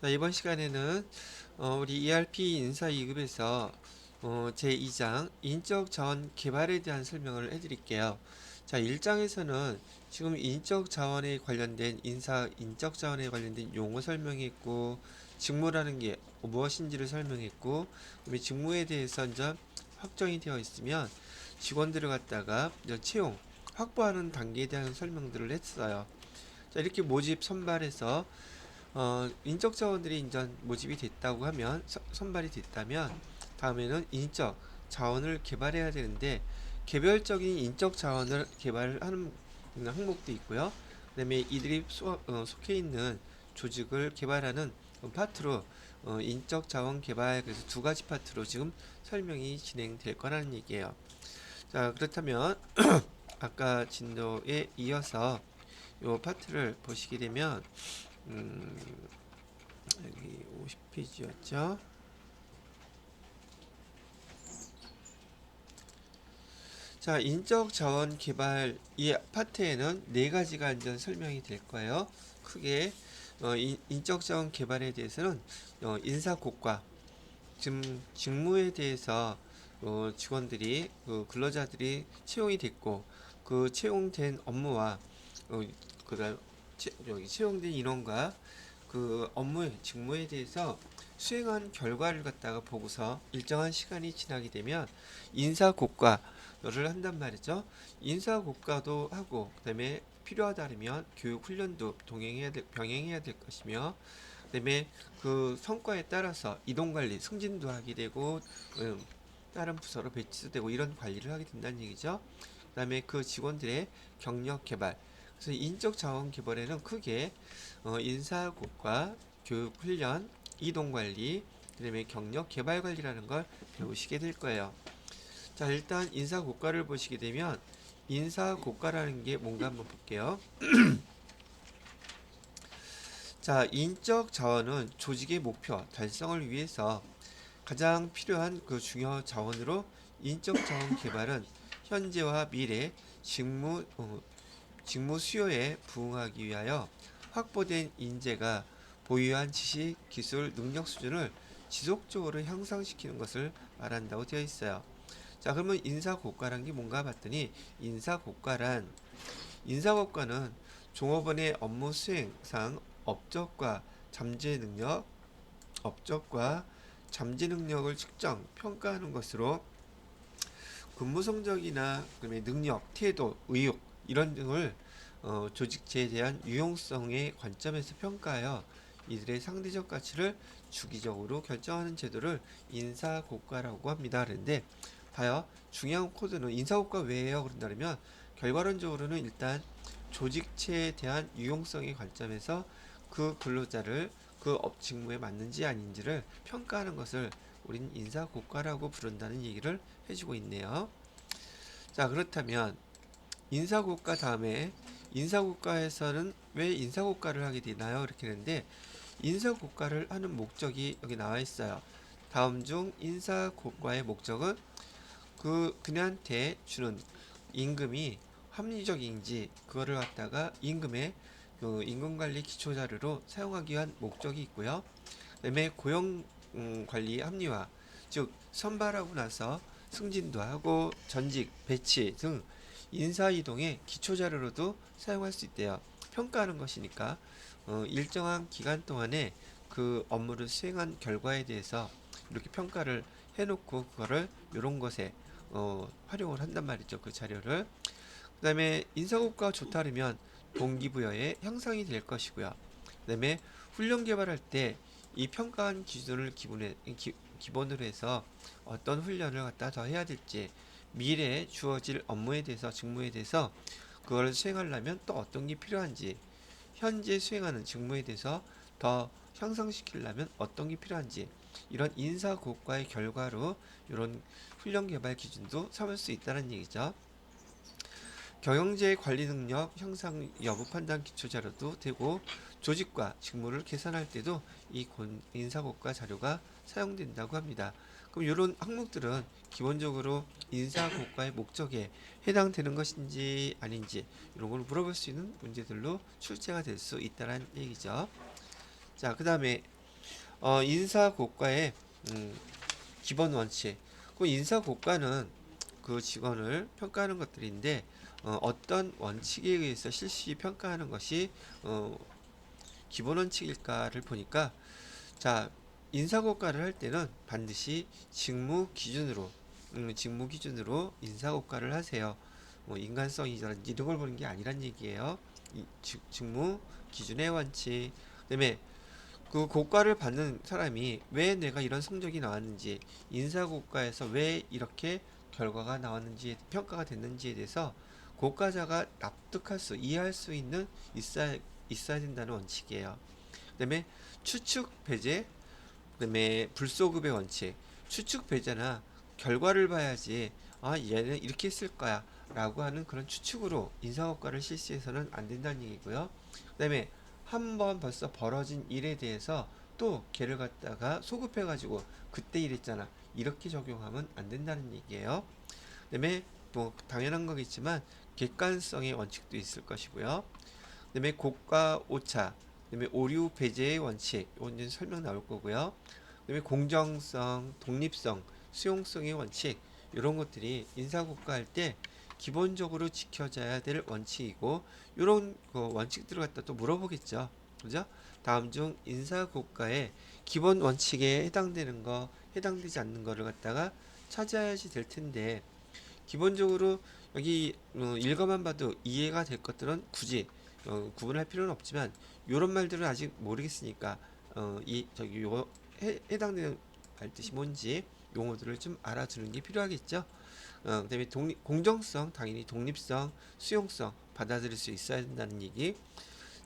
자, 이번 시간에는 우리 ERP 인사 2급에서 제2장 인적 자원 개발에 대한 설명을 해드릴게요. 자, 1장에서는 지금 인적 자원에 관련된 인적 자원에 관련된 용어 설명했고, 직무라는 게 무엇인지를 설명했고, 그다음에 직무에 대해서 이제 확정이 되어 있으면 직원들을 갖다가 이제 채용, 확보하는 단계에 대한 설명들을 했어요. 자, 이렇게 모집 선발해서 인적 자원들이 인전 모집이 됐다고 하면 선발이 됐다면 다음에는 인적 자원을 개발해야 되는데 개별적인 인적 자원을 개발하는 항목도 있고요. 그다음에 이들이 속해 있는 조직을 개발하는 파트로 인적 자원 개발 그래서 두 가지 파트로 지금 설명이 진행될 거라는 얘기예요. 자, 그렇다면 아까 진도에 이어서 이 파트를 보시게 되면 음, 여기 50페이지였죠. 자, 인적 자원 개발 이 파트에는 네 가지가 이제 설명이 될 거예요. 크게 인적 자원 개발에 대해서는 인사 고과, 지금 직무에 대해서 직원들이 근로자들이 채용이 됐고 그 채용된 업무와 그다음 여기 채용된 인원과 그 업무의 직무에 대해서 수행한 결과를 갖다가 보고서 일정한 시간이 지나게 되면 인사 고과를 한단 말이죠. 인사 고과도 하고 그다음에 필요하다면 교육 훈련도 병행해야 될 것이며 그다음에 그 성과에 따라서 이동 관리 승진도 하게 되고 다른 부서로 배치도 되고 이런 관리를 하게 된다는 얘기죠. 그다음에 그 직원들의 경력 개발 그래서 인적 자원 개발에는 크게 인사고과 교육 훈련, 이동 관리, 그다음에 경력 개발 관리라는 걸 배우시게 될 거예요. 자, 일단 인사고과를 보시게 되면 인사고과라는 게 뭔가 한번 볼게요. 자, 인적 자원은 조직의 목표 달성을 위해서 가장 필요한 그 중요 자원으로 인적 자원 개발은 현재와 미래 직무 수요에 부응하기 위하여 확보된 인재가 보유한 지식, 기술, 능력 수준을 지속적으로 향상시키는 것을 말한다고 되어 있어요. 자, 그러면 인사고과란 게 뭔가 봤더니 인사고과는 종업원의 업무 수행상 업적과 잠재 능력을 측정, 평가하는 것으로 근무 성적이나 그다음에 능력, 태도, 의욕 이런 등을 조직체에 대한 유용성의 관점에서 평가하여 이들의 상대적 가치를 주기적으로 결정하는 제도를 인사고과라고 합니다. 그런데 봐요. 중요한 코드는 인사고과 왜예요? 그런다면 결과론적으로는 일단 조직체에 대한 유용성의 관점에서 그 근로자를 그 업 직무에 맞는지 아닌지를 평가하는 것을 우린 인사고과라고 부른다는 얘기를 해주고 있네요. 자, 그렇다면 인사고과 다음에 인사고과에서는 왜 인사고과를 하게 되나요? 이렇게 했는데 인사고과를 하는 목적이 여기 나와 있어요. 다음 중 인사고과의 목적은 그녀한테 주는 임금이 합리적인지 그거를 갖다가 임금의 그 임금관리 기초자료로 사용하기 위한 목적이 있고요. 그다음에 고용 관리 합리화, 즉 선발하고 나서 승진도 하고 전직, 배치 등 인사 이동의 기초 자료로도 사용할 수 있대요. 평가하는 것이니까 일정한 기간 동안에 그 업무를 수행한 결과에 대해서 이렇게 평가를 해놓고 그거를 이런 것에 활용을 한단 말이죠. 그 자료를. 그다음에 인사고과 좋다면 동기부여의 향상이 될 것이고요. 그다음에 훈련 개발할 때 이 평가한 기준을 기본으로 해서 어떤 훈련을 갖다 더 해야 될지 미래에 주어질 업무에 대해서 직무에 대해서 그걸 수행하려면 또 어떤 게 필요한지 현재 수행하는 직무에 대해서 더 향상시키려면 어떤 게 필요한지 이런 인사고과의 결과로 이런 훈련 개발 기준도 삼을 수 있다는 얘기죠. 경영자의 관리 능력 향상 여부 판단 기초 자료도 되고 조직과 직무를 계산할 때도 이 인사고과 자료가 사용된다고 합니다. 그럼 이런 항목들은 기본적으로 인사고과의 목적에 해당되는 것인지 아닌지 이런 걸 물어볼 수 있는 문제들로 출제가 될 수 있다는 얘기죠. 자, 그 다음에 인사고과의 기본 원칙. 그 인사고과는 그 직원을 평가하는 것들인데 어떤 원칙에 의해서 실시 평가하는 것이 기본 원칙일까를 보니까 자 인사고과를 할 때는 반드시 직무 기준으로 인사고과를 하세요. 인간성이라든지 이런 걸 보는 게 아니란 얘기예요. 직무 기준의 원칙. 그다음에 그 고과를 받는 사람이 왜 내가 이런 성적이 나왔는지, 인사고과에서 왜 이렇게 결과가 나왔는지, 평가가 됐는지에 대해서 고과자가 이해할 수 있어야 된다는 원칙이에요. 그다음에 추측 배제, 그다음에 불소급의 원칙. 추측 배제나 결과를 봐야지 얘는 이렇게 했을 거야 라고 하는 그런 추측으로 인사고과를 실시해서는 안 된다는 얘기고요. 그다음에 한 번 벌써 벌어진 일에 대해서 또 걔를 갖다가 소급해 가지고 그때 이랬잖아 이렇게 적용하면 안 된다는 얘기예요. 그다음에 뭐 당연한 거겠지만 객관성의 원칙도 있을 것이고요. 그다음에 고가 오차, 그다음에 오류 배제의 원칙, 이건 이제 설명 나올 거고요. 그다음에 공정성, 독립성, 수용성의 원칙, 이런 것들이 인사고과 할 때 기본적으로 지켜져야 될 원칙이고, 이런 원칙들을 갖다 또 물어보겠죠. 그죠? 다음 중 인사고과의 기본 원칙에 해당되는 거, 해당되지 않는 거를 갖다가 찾아야지 될 텐데, 기본적으로 여기 읽어만 봐도 이해가 될 것들은 굳이 구분할 필요는 없지만 요런 말들은 아직 모르겠으니까 이 저기 요 해당되는 말 뜻이 뭔지 용어들을 좀 알아두는 게 필요하겠죠. 그다음에 공정성, 당연히 독립성, 수용성 받아들일 수 있어야 된다는 얘기.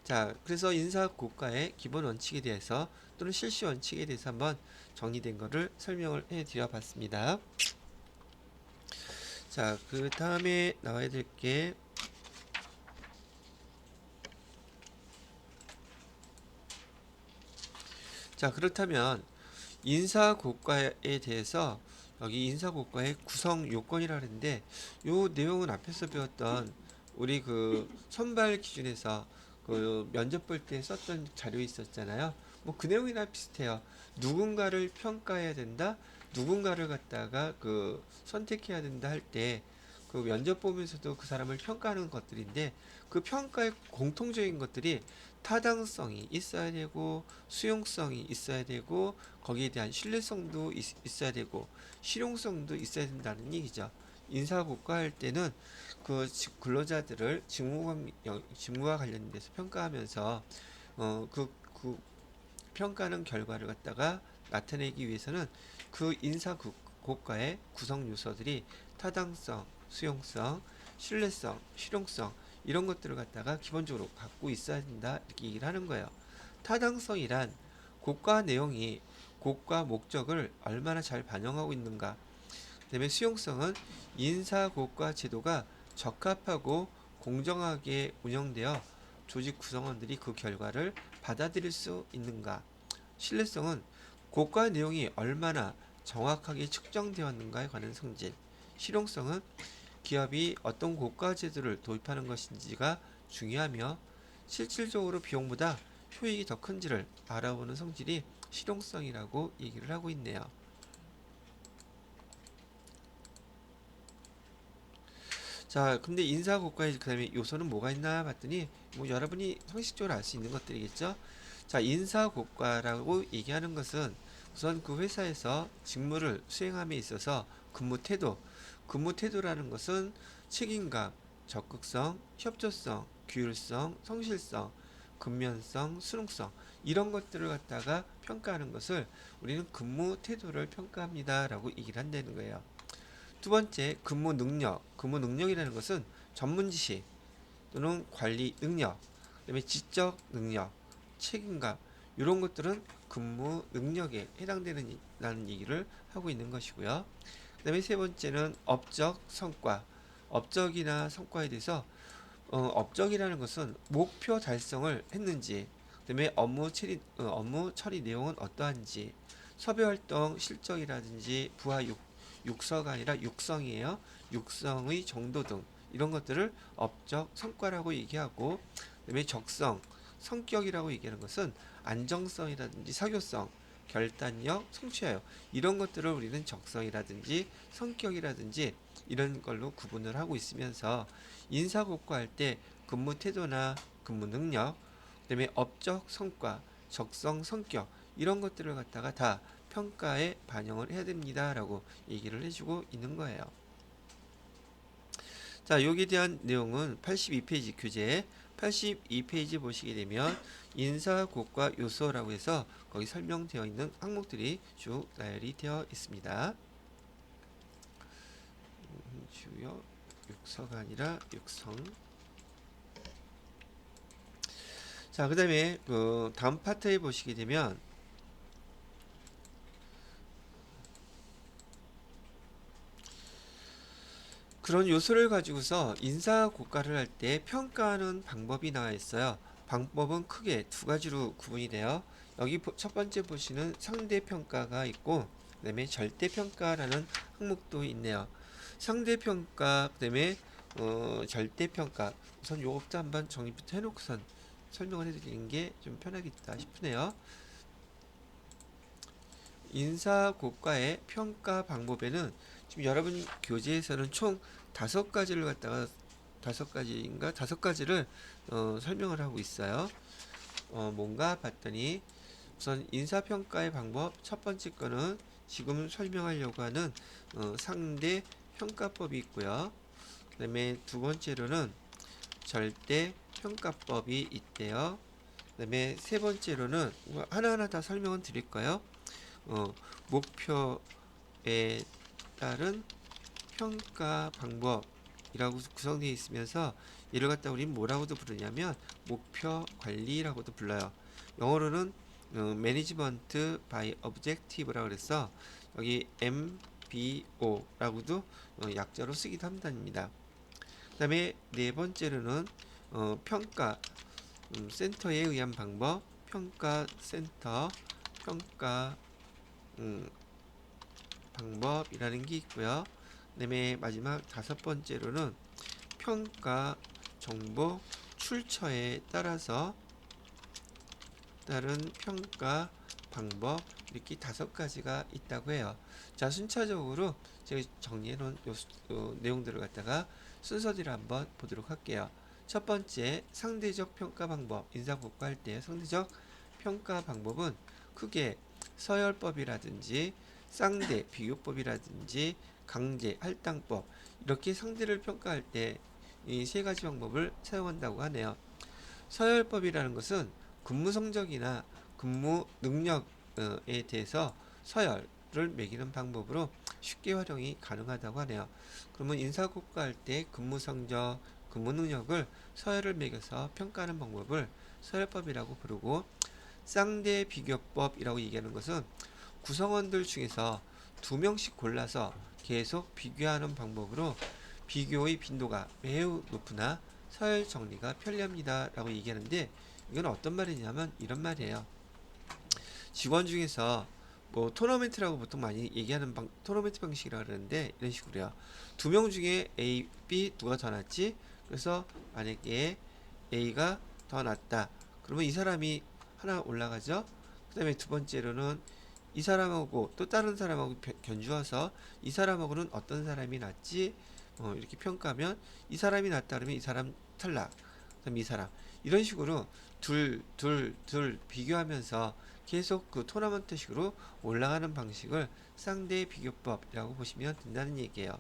자, 그래서 인사고과의 기본 원칙에 대해서 또는 실시 원칙에 대해서 한번 정리된 거를 설명을 해드려 봤습니다. 자, 그 다음에 나와야 될 게, 자, 그렇다면 인사고과에 대해서 여기 인사고과의 구성 요건이라 하는데, 요 내용은 앞에서 배웠던 우리 그 선발 기준에서 그 면접 볼 때 썼던 자료 있었잖아요. 뭐 그 내용이랑 비슷해요. 누군가를 평가해야 된다, 누군가를 갖다가 그 선택해야 된다 할 때 그 면접 보면서도 그 사람을 평가하는 것들인데, 그 평가의 공통적인 것들이 타당성이 있어야 되고 수용성이 있어야 되고 거기에 대한 신뢰성도 있어야 되고 실용성도 있어야 된다는 얘기죠. 인사고과 할 때는 그 근로자들을 직무와 관련돼서 평가하면서 그 평가하는 결과를 갖다가 나타내기 위해서는 그 인사고과의 구성 요소들이 타당성, 수용성, 신뢰성, 실용성 이런 것들을 갖다가 기본적으로 갖고 있어야 된다 이렇게 얘기를 하는 거예요. 타당성이란 고과 내용이 고과 목적을 얼마나 잘 반영하고 있는가. 그다음에 수용성은 인사고과 제도가 적합하고 공정하게 운영되어 조직 구성원들이 그 결과를 받아들일 수 있는가. 신뢰성은 고과 내용이 얼마나 정확하게 측정되었는가에 관한 성질. 실용성은 기업이 어떤 고가 제도를 도입하는 것인지가 중요하며 실질적으로 비용보다 효익이 더 큰지를 알아보는 성질이 실용성이라고 얘기를 하고 있네요. 자, 근데 인사고과의 그다음에 요소는 뭐가 있나 봤더니 뭐 여러분이 상식적으로 알 수 있는 것들이겠죠. 자, 인사고과라고 얘기하는 것은 우선 그 회사에서 직무를 수행함에 있어서 근무 태도라는 것은 책임감, 적극성, 협조성, 규율성, 성실성, 근면성, 수능성 이런 것들을 갖다가 평가하는 것을 우리는 근무 태도를 평가합니다라고 얘기를 한다는 거예요. 두 번째, 근무 능력. 근무 능력이라는 것은 전문 지식 또는 관리 능력, 그다음에 지적 능력, 책임감 이런 것들은 근무 능력에 해당되는 얘기를 하고 있는 것이고요. 그다음에 세 번째는 업적 성과. 업적이나 성과에 대해서 업적이라는 것은 목표 달성을 했는지, 그다음에 업무 처리 내용은 어떠한지, 섭외 활동 실적이라든지 부하 육서가 아니라 육성이에요. 육성의 정도 등 이런 것들을 업적 성과라고 얘기하고, 그다음에 적성 성격이라고 얘기하는 것은 안정성이라든지 사교성, 결단력, 성취하여 이런 것들을 우리는 적성이라든지 성격이라든지 이런 걸로 구분을 하고 있으면서 인사고과할 때 근무 태도나 근무 능력, 그다음에 업적 성과, 적성 성격 이런 것들을 갖다가 다 평가에 반영을 해야 됩니다라고 얘기를 해주고 있는 거예요. 자, 여기에 대한 내용은 82페이지 교재 82페이지 보시게 되면 인사고과 요소라고 해서 거기 설명되어 있는 항목들이 쭉 나열이 되어 있습니다. 주요 육서가 아니라 육성. 자, 그 다음에 그 다음 파트에 보시게 되면 그런 요소를 가지고서 인사고과를 할 때 평가하는 방법이 나와 있어요. 방법은 크게 두 가지로 구분이 돼요. 여기 첫 번째 보시는 상대평가가 있고 그 다음에 절대평가라는 항목도 있네요. 상대평가 그 다음에 절대평가 우선 요것부터 한번 정리부터 해놓고선 설명을 해드리는 게 좀 편하겠다 싶으네요. 인사고과의 평가 방법에는 지금 여러분 교재에서는 총 5가지를 갖다가 5가지를 설명을 하고 있어요. 뭔가 봤더니 우선 인사평가의 방법 첫 번째 거는 지금 설명하려고 하는 상대 평가법이 있고요. 그 다음에 두 번째로는 절대 평가법이 있대요. 그 다음에 세 번째로는 하나하나 다 설명은 드릴 거예요. 목표에 따른 평가 방법이라고 구성되어 있으면서 이를 갖다 우리는 뭐라고도 부르냐면 목표 관리라고도 불러요. 영어로는 Management by Objective라고 그래서 여기 MBO라고도 약자로 쓰기도 한답니다. 그 다음에 네 번째로는 평가 센터에 의한 방법, 평가 센터, 평가 방법이라는 게 있고요. 그다음에 마지막 다섯 번째로는 평가 정보 출처에 따라서 다른 평가 방법 이렇게 5가지가 있다고 해요. 자, 순차적으로 제가 정리해 놓은 내용들을 갖다가 순서대로 한번 보도록 할게요. 첫 번째 상대적 평가 방법. 인사고과 할 때 상대적 평가 방법은 크게 서열법이라든지 쌍대 비교법이라든지 강제 할당법 이렇게 상대를 평가할 때 이 3가지 방법을 사용한다고 하네요. 서열법이라는 것은 근무 성적이나 근무 능력에 대해서 서열을 매기는 방법으로 쉽게 활용이 가능하다고 하네요. 그러면 인사고과 할 때 근무 성적, 근무 능력을 서열을 매겨서 평가하는 방법을 서열법이라고 부르고 쌍대 비교법이라고 얘기하는 것은 구성원들 중에서 2명씩 골라서 계속 비교하는 방법으로 비교의 빈도가 매우 높으나 서열 정리가 편리합니다 라고 얘기하는데 이건 어떤 말이냐면 이런 말이에요. 직원 중에서 뭐 토너먼트라고 보통 많이 얘기하는 토너먼트 방식이라고 그러는데 이런 식으로요. 2명 중에 A, B 누가 더 낫지? 그래서 만약에 A가 더 낫다. 그러면 이 사람이 하나 올라가죠. 그 다음에 두 번째로는 이 사람하고 또 다른 사람하고 견주어서 이 사람하고는 어떤 사람이 낫지? 이렇게 평가하면 이 사람이 낫다 그러면 이 사람 탈락. 그다음 이 사람 이런 식으로 둘 비교하면서 계속 그 토너먼트식으로 올라가는 방식을 쌍대 비교법이라고 보시면 된다는 얘기예요.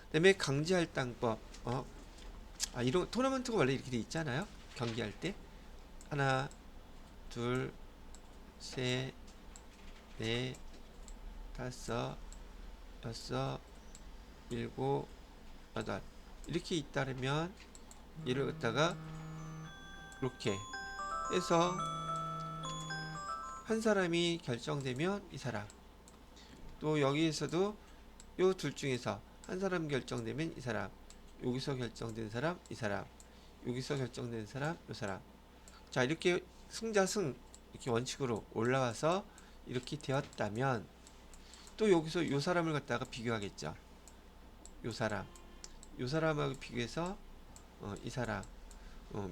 그다음에 강제할당법. 이런 토너먼트가 원래 이렇게 돼 있잖아요. 경기할 때 하나, 둘, 셋, 넷, 다섯, 여섯, 일곱, 여덟 이렇게 잇따르면 얘를 갖다가 이렇게 해서 한 사람이 결정되면 이 사람 또 여기에서도 요 둘 중에서 한 사람 결정되면 이 사람 여기서 결정된 사람 이 사람 여기서 결정된 사람 이 사람 자 이렇게 승자승 이렇게 원칙으로 올라와서 이렇게 되었다면 또 여기서 요 사람을 갖다가 비교하겠죠. 요 사람하고 비교해서 이 사람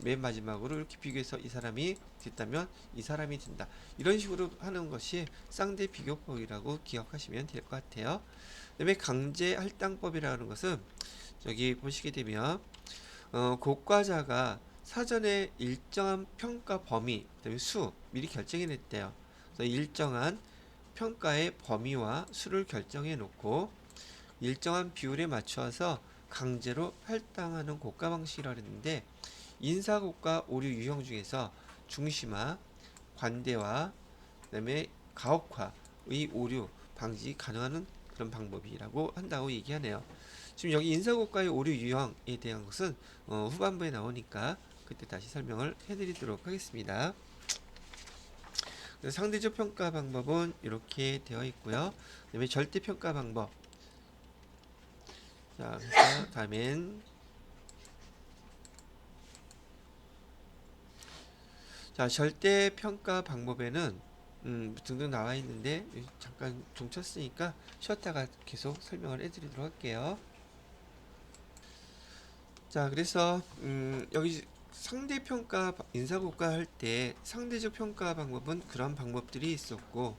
맨 마지막으로 이렇게 비교해서 이 사람이 됐다면 이 사람이 된다. 이런 식으로 하는 것이 쌍대 비교법이라고 기억하시면 될 것 같아요. 그다음에 강제 할당법이라는 것은 여기 보시게 되면 고과자가 사전에 일정한 평가 범위, 그다음에 수 미리 결정해 냈대요. 그래서 일정한 평가의 범위와 수를 결정해 놓고 일정한 비율에 맞춰서 강제로 할당하는 고가 방식이라고 했는데 인사고가 오류 유형 중에서 중심화, 관대화, 그다음에 가혹화의 오류 방지 가능한 그런 방법이라고 한다고 얘기하네요. 지금 여기 인사고가의 오류 유형에 대한 것은 후반부에 나오니까 그때 다시 설명을 해드리도록 하겠습니다. 상대적 평가 방법은 이렇게 되어 있고요. 그다음에 절대 평가 방법. 자, 그래서 다음엔 자, 절대 평가 방법에는 등등 나와 있는데 잠깐 종 쳤으니까 쉬었다가 계속 설명을 해드리도록 할게요. 자, 그래서 여기 상대평가 인사고가 할 때 상대적 평가 방법은 그런 방법들이 있었고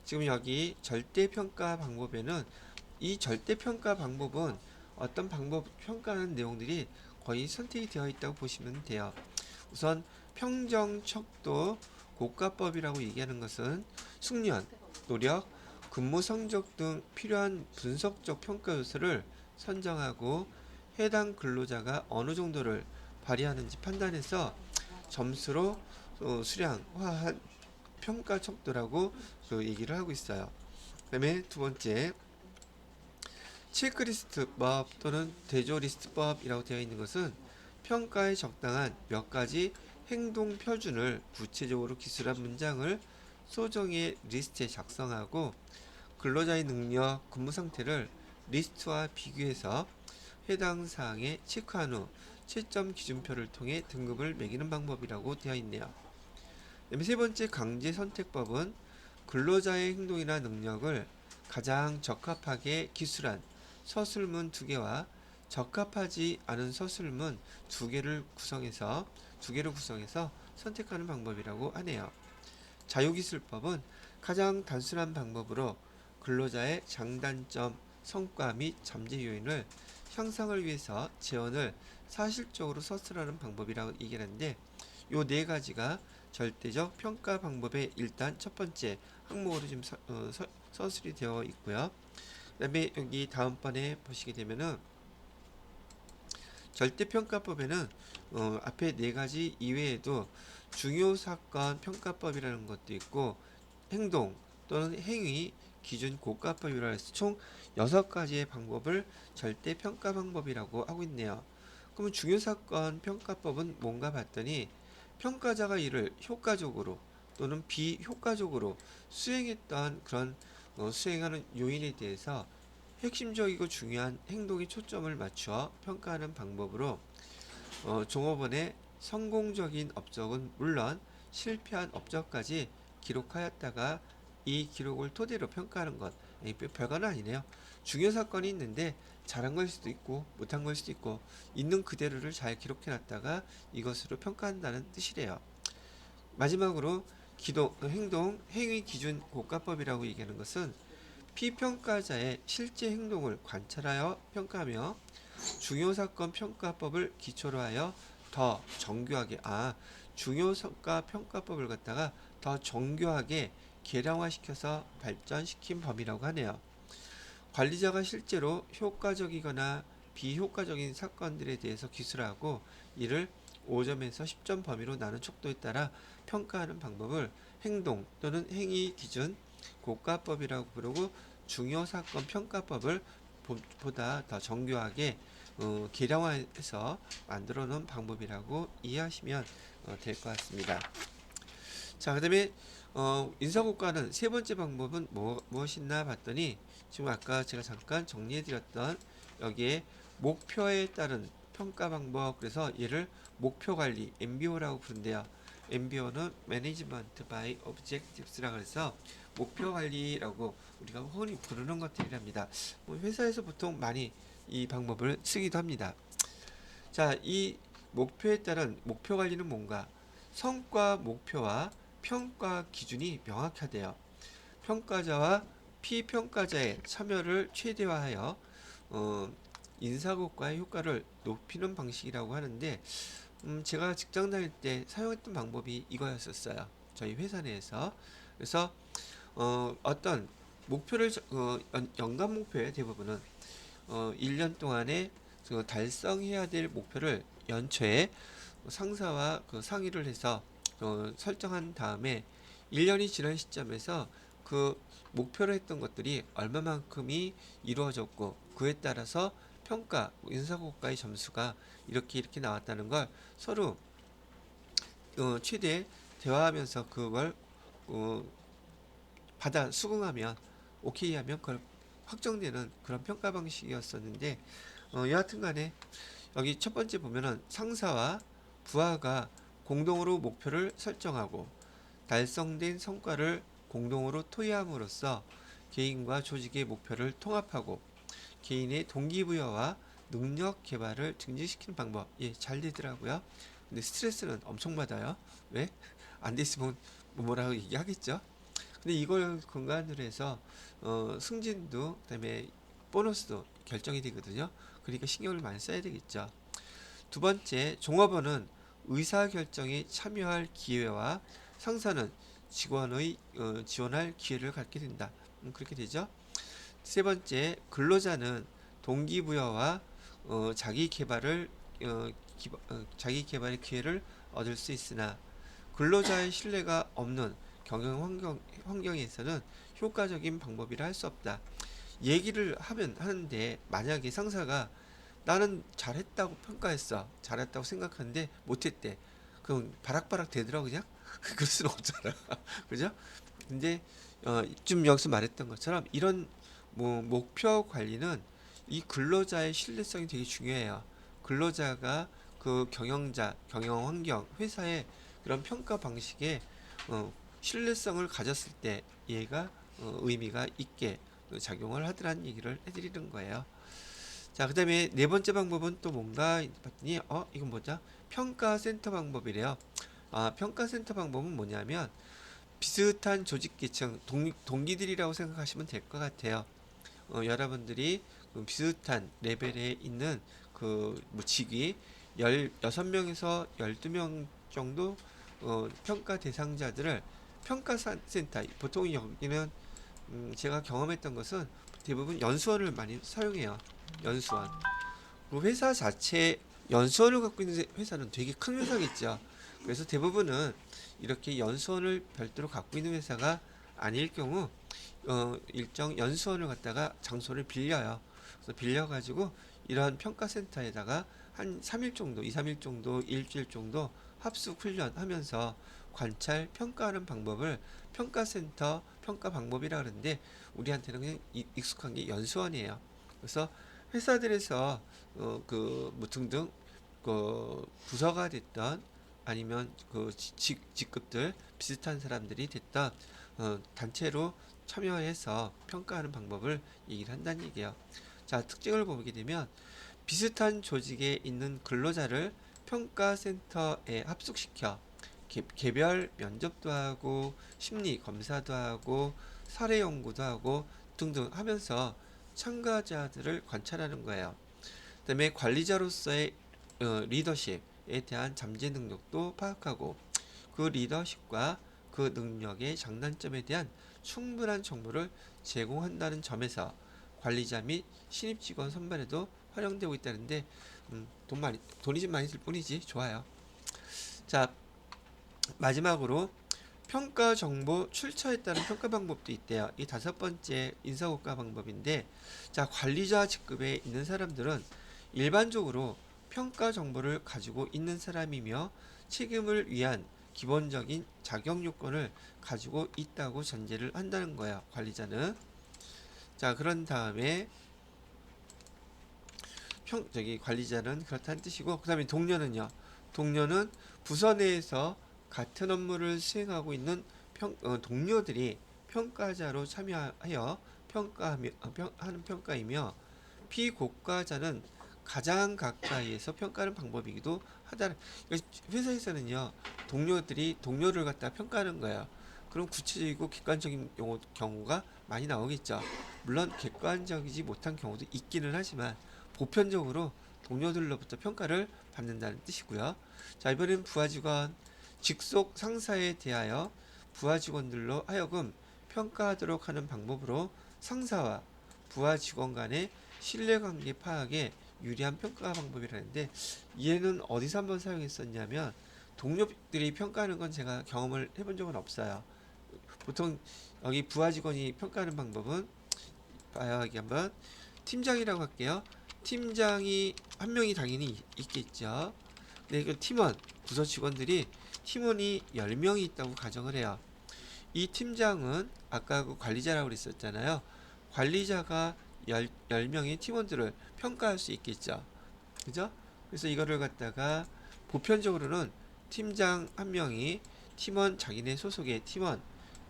지금 여기 절대평가 방법에는 이 절대평가 방법은 어떤 방법 평가하는 내용들이 거의 선택이 되어 있다고 보시면 돼요. 우선 평정, 척도, 고가법이라고 얘기하는 것은 숙련, 노력, 근무 성적 등 필요한 분석적 평가 요소를 선정하고 해당 근로자가 어느 정도를 발휘하는지 판단해서 점수로 수량화한 평가 척도라고 얘기를 하고 있어요. 그 다음에 두 번째 체크리스트법 또는 대조리스트법이라고 되어 있는 것은 평가에 적당한 몇 가지 행동 표준을 구체적으로 기술한 문장을 소정의 리스트에 작성하고 근로자의 능력, 근무 상태를 리스트와 비교해서 해당 사항에 체크한 후 채점 기준표를 통해 등급을 매기는 방법이라고 되어 있네요. 세 번째 강제 선택법은 근로자의 행동이나 능력을 가장 적합하게 기술한 서술문 2개와 적합하지 않은 서술문 2개를 구성해서 선택하는 방법이라고 하네요. 자유기술법은 가장 단순한 방법으로 근로자의 장단점, 성과 및 잠재 요인을 향상을 위해서 재원을 사실적으로 서술하는 방법이라고 얘기하는데 요 네 가지가 절대적 평가 방법의 일단 첫 번째 항목으로 지금 서술이 되어 있고요. 그 다음에 여기 다음번에 보시게 되면은 절대평가법에는 앞에 네 가지 이외에도 중요사건 평가법이라는 것도 있고 행동 또는 행위 기준 고가법이라고 해서 총 6가지의 방법을 절대평가 방법이라고 하고 있네요. 그러면 중요사건 평가법은 뭔가 봤더니 평가자가 이를 효과적으로 또는 비효과적으로 수행했던 그런 수행하는 요인에 대해서 핵심적이고 중요한 행동에 초점을 맞추어 평가하는 방법으로 종업원의 성공적인 업적은 물론 실패한 업적까지 기록하였다가 이 기록을 토대로 평가하는 것. 별건 아니네요. 중요 사건이 있는데 잘한 걸 수도 있고 못한 걸 수도 있고 있는 그대로를 잘 기록해 놨다가 이것으로 평가한다는 뜻이래요. 마지막으로 행동, 행위 기준 고가법이라고 얘기하는 것은 피평가자의 실제 행동을 관찰하여 평가하며 중요사건 평가법을 기초로 하여 더 정교하게 중요사건 평가법을 갖다가 더 정교하게 계량화시켜서 발전시킨 범위라고 하네요. 관리자가 실제로 효과적이거나 비효과적인 사건들에 대해서 기술하고 이를 5점에서 10점 범위로 나눈 척도에 따라 평가하는 방법을 행동 또는 행위 기준 고가법이라고 부르고 중요사건 평가법을 보다 더 정교하게 계량화해서 만들어 놓은 방법이라고 이해하시면 될 것 같습니다. 자, 그 다음에 인사고과는 세 번째 방법은 무엇이나 봤더니 지금 아까 제가 잠깐 정리해드렸던 여기에 목표에 따른 평가 방법, 그래서 얘를 목표관리 MBO라고 부른대요. MBO는 Management by Objectives라고 해서 목표관리라고 우리가 흔히 부르는 것들이랍니다. 회사에서 보통 많이 이 방법을 쓰기도 합니다. 자, 이 목표에 따른 목표 관리는 뭔가? 성과 목표와 평가 기준이 명확하대요. 평가자와 피평가자의 참여를 최대화하여 어, 인사고과의 효과를 높이는 방식이라고 하는데 제가 직장 다닐 때 사용했던 방법이 이거였었어요. 저희 회사 내에서. 그래서 어떤 목표를 연간 목표의 대부분은 1년 동안에 달성해야 될 목표를 연초에 상사와 상의를 해서 설정한 다음에 1년이 지난 시점에서 그 목표로 했던 것들이 얼마만큼이 이루어졌고 그에 따라서 평가, 인사고과의 점수가 이렇게 나왔다는 걸 서로 최대 대화하면서 그걸 어, 받아 수긍하면 오케이 하면 그걸 확정되는 그런 평가 방식이었었는데 여하튼 간에 여기 첫 번째 보면은 상사와 부하가 공동으로 목표를 설정하고 달성된 성과를 공동으로 토의함으로써 개인과 조직의 목표를 통합하고 개인의 동기부여와 능력 개발을 증진시키는 방법. 예, 잘 되더라고요. 근데 스트레스는 엄청 받아요. 왜? 안 됐으면 뭐라고 얘기하겠죠. 근데 이걸 근간으로 해서 승진도 그다음에 보너스도 결정이 되거든요. 그러니까 신경을 많이 써야 되겠죠. 두 번째, 종업원은 의사결정에 참여할 기회와 상사는 직원의 지원할 기회를 갖게 된다. 그렇게 되죠. 세 번째, 근로자는 동기부여와 자기 개발을 자기 개발의 기회를 얻을 수 있으나 근로자의 신뢰가 없는 환경에서는 효과적인 방법이라 할 수 없다. 얘기를 하는데 만약에 상사가 나는 잘했다고 평가했어. 잘했다고 생각하는데 못했대. 그럼 바락바락 되더라 그냥? 그럴 수는 없잖아. 그죠? 근데 좀 여기서 말했던 것처럼 이런 뭐 목표 관리는 이 근로자의 신뢰성이 되게 중요해요. 근로자가 그 경영자, 경영 환경, 회사의 그런 평가 방식에 신뢰성을 가졌을 때 얘가 의미가 있게 작용을 하더라는 얘기를 해드리는 거예요. 자, 그 다음에 네 번째 방법은 또 뭔가 봤더니 이건 뭐죠? 평가센터 방법이래요. 평가센터 방법은 뭐냐면 비슷한 조직 계층 동기들이라고 생각하시면 될 것 같아요. 여러분들이 그 비슷한 레벨에 있는 그뭐 직위 16명에서 12명 정도 평가 대상자들을 평가센터 보통 여기는 제가 경험했던 것은 대부분 연수원을 많이 사용해요. 연수원. 그 회사 자체 연수원을 갖고 있는 회사는 되게 큰 회사겠죠. 그래서 대부분은 이렇게 연수원을 별도로 갖고 있는 회사가 아닐 경우 일정 연수원을 갖다가 장소를 빌려요. 그래서 빌려가지고 이러한 평가센터에다가 한 3일 정도, 2, 3일 정도, 일주일 정도 합숙 훈련하면서 관찰, 평가하는 방법을 평가센터 평가 방법이라 그러는데 우리한테는 그냥 익숙한 게 연수원이에요. 그래서 회사들에서 그뭐 등등 그 부서가 됐던 아니면 그 직급들 비슷한 사람들이 됐던 단체로 참여해서 평가하는 방법을 얘기를 한다는 얘기예요. 자, 특징을 보게 되면 비슷한 조직에 있는 근로자를 평가센터에 합숙시켜 개별 면접도 하고 심리 검사도 하고 사례 연구도 하고 등등 하면서 참가자들을 관찰하는 거예요. 그다음에 관리자로서의 리더십에 대한 잠재 능력도 파악하고 그 리더십과 그 능력의 장단점에 대한 충분한 정보를 제공한다는 점에서 관리자 및 신입 직원 선발에도 활용되고 있다는데 돈이 좀 많이 들 뿐이지 좋아요. 자, 마지막으로 평가 정보 출처에 따른 평가 방법도 있대요. 이 다섯 번째 인사고과 방법인데, 자, 관리자 직급에 있는 사람들은 일반적으로 평가 정보를 가지고 있는 사람이며 책임을 위한 기본적인 자격 요건을 가지고 있다고 전제를 한다는 거예요. 관리자는. 자, 그런 다음에 관리자는 그렇다는 뜻이고, 그 다음에 동료는요. 동료는 부서 내에서 같은 업무를 수행하고 있는 동료들이 평가자로 참여하여 하는 평가이며, 피고과자는 가장 가까이에서 평가하는 방법이기도 하다. 회사에서는요, 동료를 갖다 평가하는 거예요. 그럼 구체적이고 객관적인 경우가 많이 나오겠죠. 물론 객관적이지 못한 경우도 있기는 하지만 보편적으로 동료들로부터 평가를 받는다는 뜻이고요. 자, 이번엔 부하 직원, 직속 상사에 대하여 부하 직원들로 하여금 평가하도록 하는 방법으로 상사와 부하 직원 간의 신뢰관계 파악에 유리한 평가 방법이라는데, 얘는 어디서 한번 사용했었냐면 동료들이 평가하는 건 제가 경험을 해본 적은 없어요. 보통 여기 부하 직원이 평가하는 방법은 봐요. 여기 한번 팀장이라고 할게요. 팀장이 한 명이 당연히 있겠죠. 네, 그 팀원, 부서 직원들이 팀원이 10명이 있다고 가정을 해요. 이 팀장은 아까 그 관리자라고 그랬었잖아요. 관리자가 10명의 팀원들을 평가할 수 있겠죠. 그죠? 그래서 이거를 갖다가 보편적으로는 팀장 한 명이 팀원, 자기네 소속의 팀원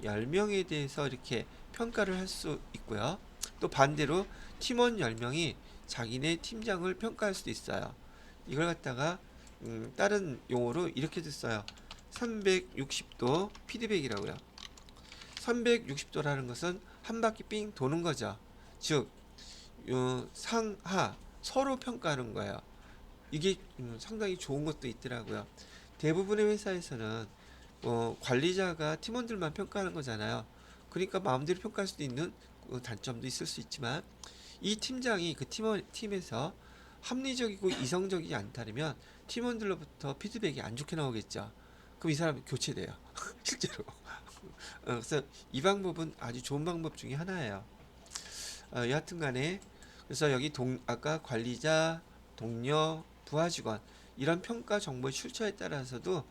10명에 대해서 이렇게 평가를 할 수 있고요. 또 반대로 팀원 10명이 자기네 팀장을 평가할 수도 있어요. 이걸 갖다가 다른 용어로 이렇게 됐어요. 360도 피드백이라고요. 360도라는 것은 한 바퀴 삥 도는 거죠. 즉, 상하 서로 평가하는 거예요. 이게 상당히 좋은 것도 있더라고요. 대부분의 회사에서는 관리자가 팀원들만 평가하는 거잖아요. 그러니까 마음대로 평가할 수도 있는 단점도 있을 수 있지만, 이 팀장이 그 팀에서 합리적이고 이성적이지 않다면 팀원들로부터 피드백이 안 좋게 나오겠죠. 그럼 이 사람이 교체돼요. 실제로. 그래서 이 방법은 아주 좋은 방법 중에 하나예요. 여하튼 간에 그래서 여기 아까 관리자, 동료, 부하 직원 이런 평가 정보의 출처에 따라서도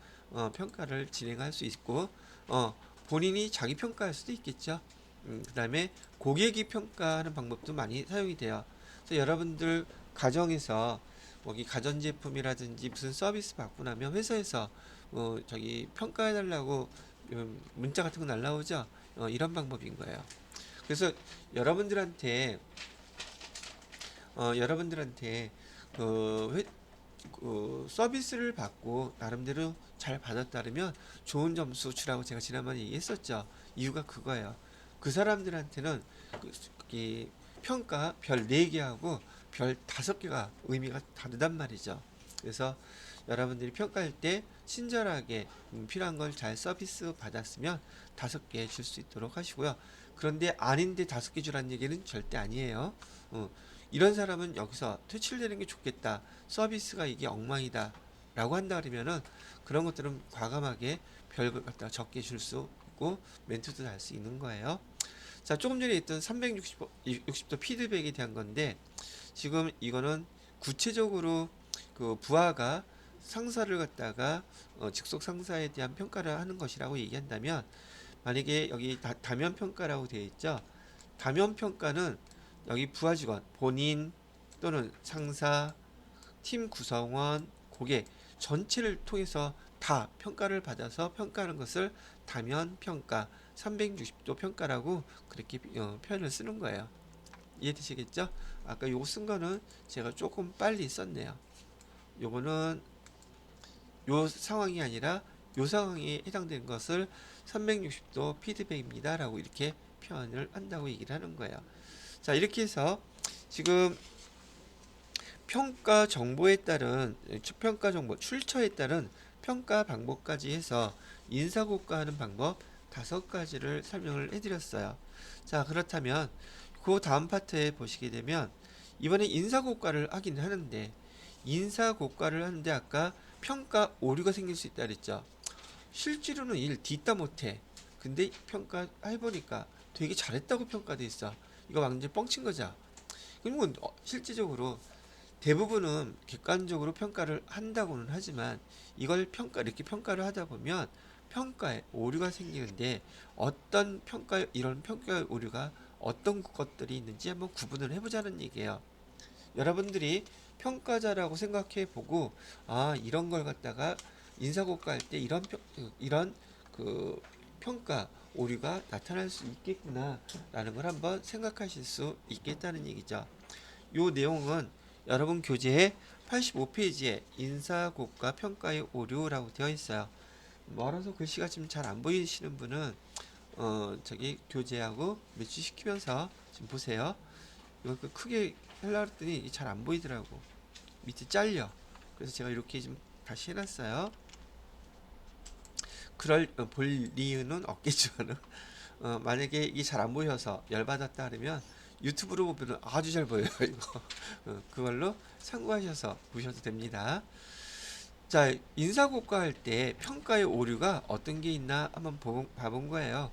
평가를 진행할 수 있고, 본인이 자기 평가할 수도 있겠죠. 그 다음에 고객이 평가하는 방법도 많이 사용이 돼요. 그래서 여러분들 가정에서 여기 가전제품이라든지 무슨 서비스 받고 나면 회사에서 저기 평가해달라고 문자 같은 거 날라오죠. 이런 방법인 거예요. 그래서 여러분들한테 서비스를 받고 나름대로 잘 받았다면 좋은 점수 주라고 제가 지난번에 얘기했었죠. 이유가 그거예요. 그 사람들한테는 평가 별 4개 하고 별 5개가 의미가 다르단 말이죠. 그래서 여러분들이 평가할 때 친절하게 필요한 걸 잘 서비스 받았으면 5개 줄 수 있도록 하시고요. 그런데 아닌데 5개 주라는 얘기는 절대 아니에요. 이런 사람은 여기서 퇴출되는 게 좋겠다. 서비스가 이게 엉망이다. 라고 한다 그러면은 그런 것들은 과감하게 별걸 갖다 적게 줄 수 있고 멘트도 달 수 있는 거예요. 자, 조금 전에 했던 360도 피드백에 대한 건데, 지금 이거는 구체적으로 그 부하가 상사를 갖다가 직속 상사에 대한 평가를 하는 것이라고 얘기한다면, 만약에 여기 다면 평가라고 되어 있죠. 다면 평가는 여기 부하 직원, 본인 또는 상사, 팀 구성원, 고객 전체를 통해서 다 평가를 받아서 평가하는 것을 다면 평가, 360도 평가라고 그렇게 표현을 쓰는 거예요. 이해되시겠죠? 아까 요거 쓴 거는 제가 조금 빨리 썼네요. 요거는 요 상황이 아니라 요 상황에 해당되는 것을 360도 피드백입니다 라고 이렇게 표현을 한다고 얘기를 하는 거예요. 자, 이렇게 해서 지금 평가 정보에 따른 평가 정보 출처에 따른 평가 방법까지 해서 인사고과하는 방법 5가지를 설명을 해드렸어요. 자, 그렇다면 그 다음 파트에 보시게 되면 이번에 인사고과를 하긴 하는데, 인사고과를 하는데 아까 평가 오류가 생길 수 있다 그랬죠. 실제로는 일 뒤따 못해. 근데 평가 해보니까 되게 잘했다고 평가돼 있어. 이거 완전 뻥친 거죠. 그러면 실질적으로 대부분은 객관적으로 평가를 한다고는 하지만 이걸 이렇게 평가를 하다 보면 평가에 오류가 생기는데, 이런 평가 오류가 어떤 것들이 있는지 한번 구분을 해보자는 얘기예요. 여러분들이 평가자라고 생각해 보고, 이런 걸 갖다가 인사고과 할 때 이런 그 평가 오류가 나타날 수 있겠구나 라는 걸 한번 생각하실 수 있겠다는 얘기죠. 요 내용은 여러분 교재에 85페이지에 인사고과 평가의 오류라고 되어 있어요. 멀어서 글씨가 지금 잘 안 보이시는 분은 저기 교재하고 매치시키면서 지금 보세요. 이거 크게 하려고 했더니 잘 안 보이더라고. 밑에 잘려. 그래서 제가 이렇게 좀 다시 해놨어요. 볼 이유는 없겠지만 만약에 이게 잘 안 보여서 열받았다 그러면 유튜브로 보면 아주 잘 보여요. 이거 그걸로 참고하셔서 보셔도 됩니다. 자, 인사고과 할 때 평가의 오류가 어떤 게 있나 한번 봐본 거예요.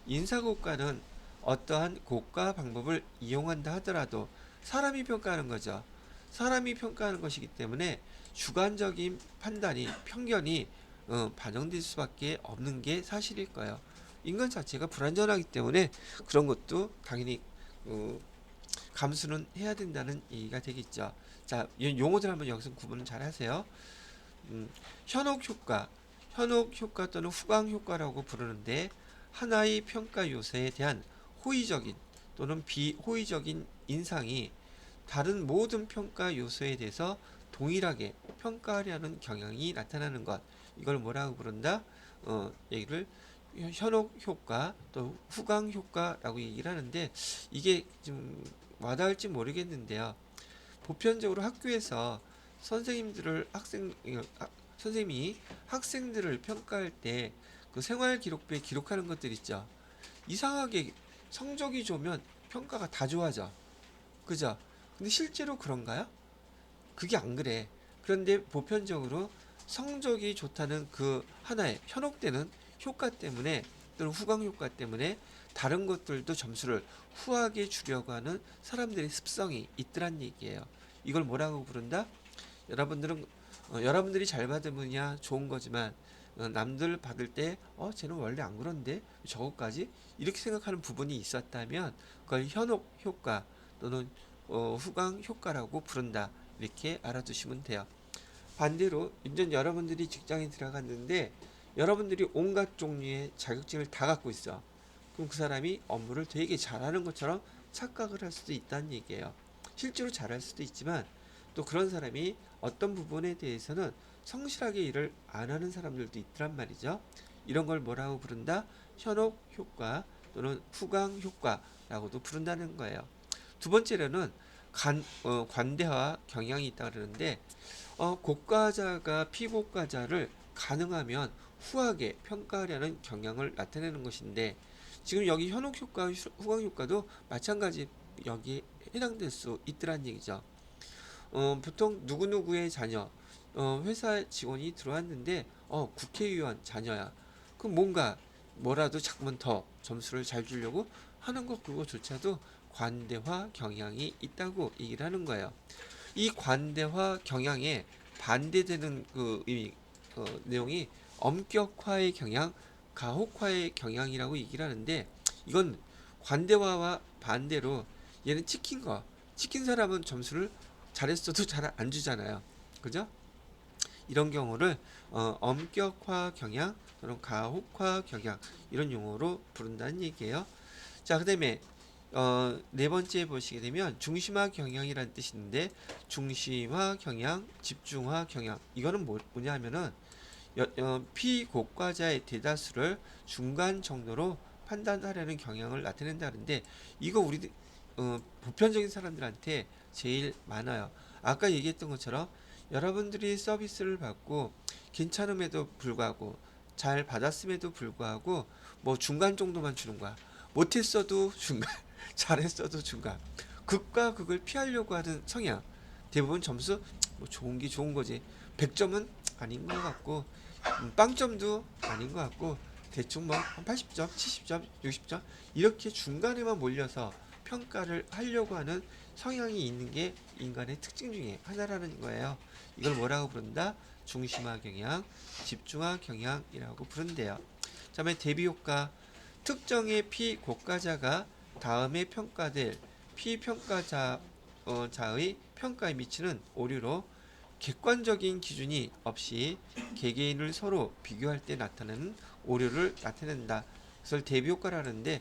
인사고과는 어떠한 고가 방법을 이용한다 하더라도 사람이 평가하는 거죠. 사람이 평가하는 것이기 때문에 주관적인 판단이 편견이 반영될 수밖에 없는 게 사실일 거예요. 인간 자체가 불완전하기 때문에 그런 것도 당연히 감수는 해야 된다는 얘기가 되겠죠. 자, 용어들 한번 여기서 구분을 잘 하세요. 현혹 효과, 현혹 효과 또는 후광 효과라고 부르는데 하나의 평가 요소에 대한 호의적인 또는 비호의적인 인상이 다른 모든 평가 요소에 대해서 동일하게 평가하려는 경향이 나타나는 것. 이걸 뭐라고 부른다? 얘기를 현혹 효과 또 후광 효과라고 얘기를 하는데 이게 좀 와닿을지 모르겠는데요. 보편적으로 학교에서 선생님이 학생들을 평가할 때 그 생활 기록부에 기록하는 것들 있죠. 이상하게 성적이 좋으면 평가가 다 좋아져. 그죠? 근데 실제로 그런가요? 그게 안 그래. 그런데 보편적으로 성적이 좋다는 그 하나의 현혹되는 효과 때문에 또는 후광 효과 때문에 다른 것들도 점수를 후하게 주려고 하는 사람들의 습성이 있더란 얘기예요. 이걸 뭐라고 부른다? 여러분들이 잘 받으면야 좋은 거지만 남들 받을 때 쟤는 원래 안 그런데 저것까지 이렇게 생각하는 부분이 있었다면 그걸 현혹 효과 또는 후광 효과라고 부른다. 이렇게 알아두시면 돼요. 반대로 이제 여러분들이 직장에 들어갔는데 여러분들이 온갖 종류의 자격증을 다 갖고 있어. 그럼 그 사람이 업무를 되게 잘하는 것처럼 착각을 할 수도 있다는 얘기예요. 실제로 잘할 수도 있지만 또 그런 사람이 어떤 부분에 대해서는 성실하게 일을 안 하는 사람들도 있더란 말이죠. 이런 걸 뭐라고 부른다? 현혹 효과 또는 후광 효과라고도 부른다는 거예요. 두 번째로는 관대화 경향이 있다 그러는데 고과자가 피고과자를 가능하면 후하게 평가하려는 경향을 나타내는 것인데 지금 여기 현혹 효과, 후광 효과도 마찬가지 여기에 해당될 수 있더란 얘기죠. 보통 누구누구의 자녀, 회사 직원이 들어왔는데 국회의원 자녀야. 그럼 뭐라도 자꾸만 더 점수를 잘 주려고 하는 것 그거조차도 관대화 경향이 있다고 얘기를 하는 거예요. 이 관대화 경향에 반대되는 그 내용이 엄격화의 경향, 가혹화의 경향이라고 얘기를 하는데 이건 관대화와 반대로 얘는 찍힌 사람은 점수를 잘했어도 잘 안 주잖아요. 그죠? 이런 경우를 엄격화 경향 또는 가혹화 경향 이런 용어로 부른다는 얘기예요. 자, 그다음에 네 번째 보시게 되면 중심화 경향이라는 뜻이 있는데 중심화 경향, 집중화 경향 이거는 뭐냐 하면은 피고과자의 대다수를 중간 정도로 판단하려는 경향을 나타낸다는데 이거 우리 보편적인 사람들한테 제일 많아요. 아까 얘기했던 것처럼 여러분들이 서비스를 받고 괜찮음에도 불구하고 잘 받았음에도 불구하고 뭐 중간 정도만 주는 거야. 못했어도 중간, 잘했어도 중간. 극과 극을 피하려고 하는 성향. 대부분 점수 뭐 좋은 게 좋은 거지. 100점은 아닌 것 같고 빵점도 아닌 것 같고 대충 뭐 한 80점, 70점, 60점 이렇게 중간에만 몰려서 평가를 하려고 하는 성향이 있는 게 인간의 특징 중에 하나라는 거예요. 이걸 뭐라고 부른다? 중심화 경향, 집중화 경향이라고 부른대요. 다음에 대비 효과. 특정의 피고가자가 다음에 평가될 피평가자의 평가에 미치는 오류로 객관적인 기준이 없이 개개인을 서로 비교할 때 나타나는 오류를 나타낸다. 그래서 대비 효과라는데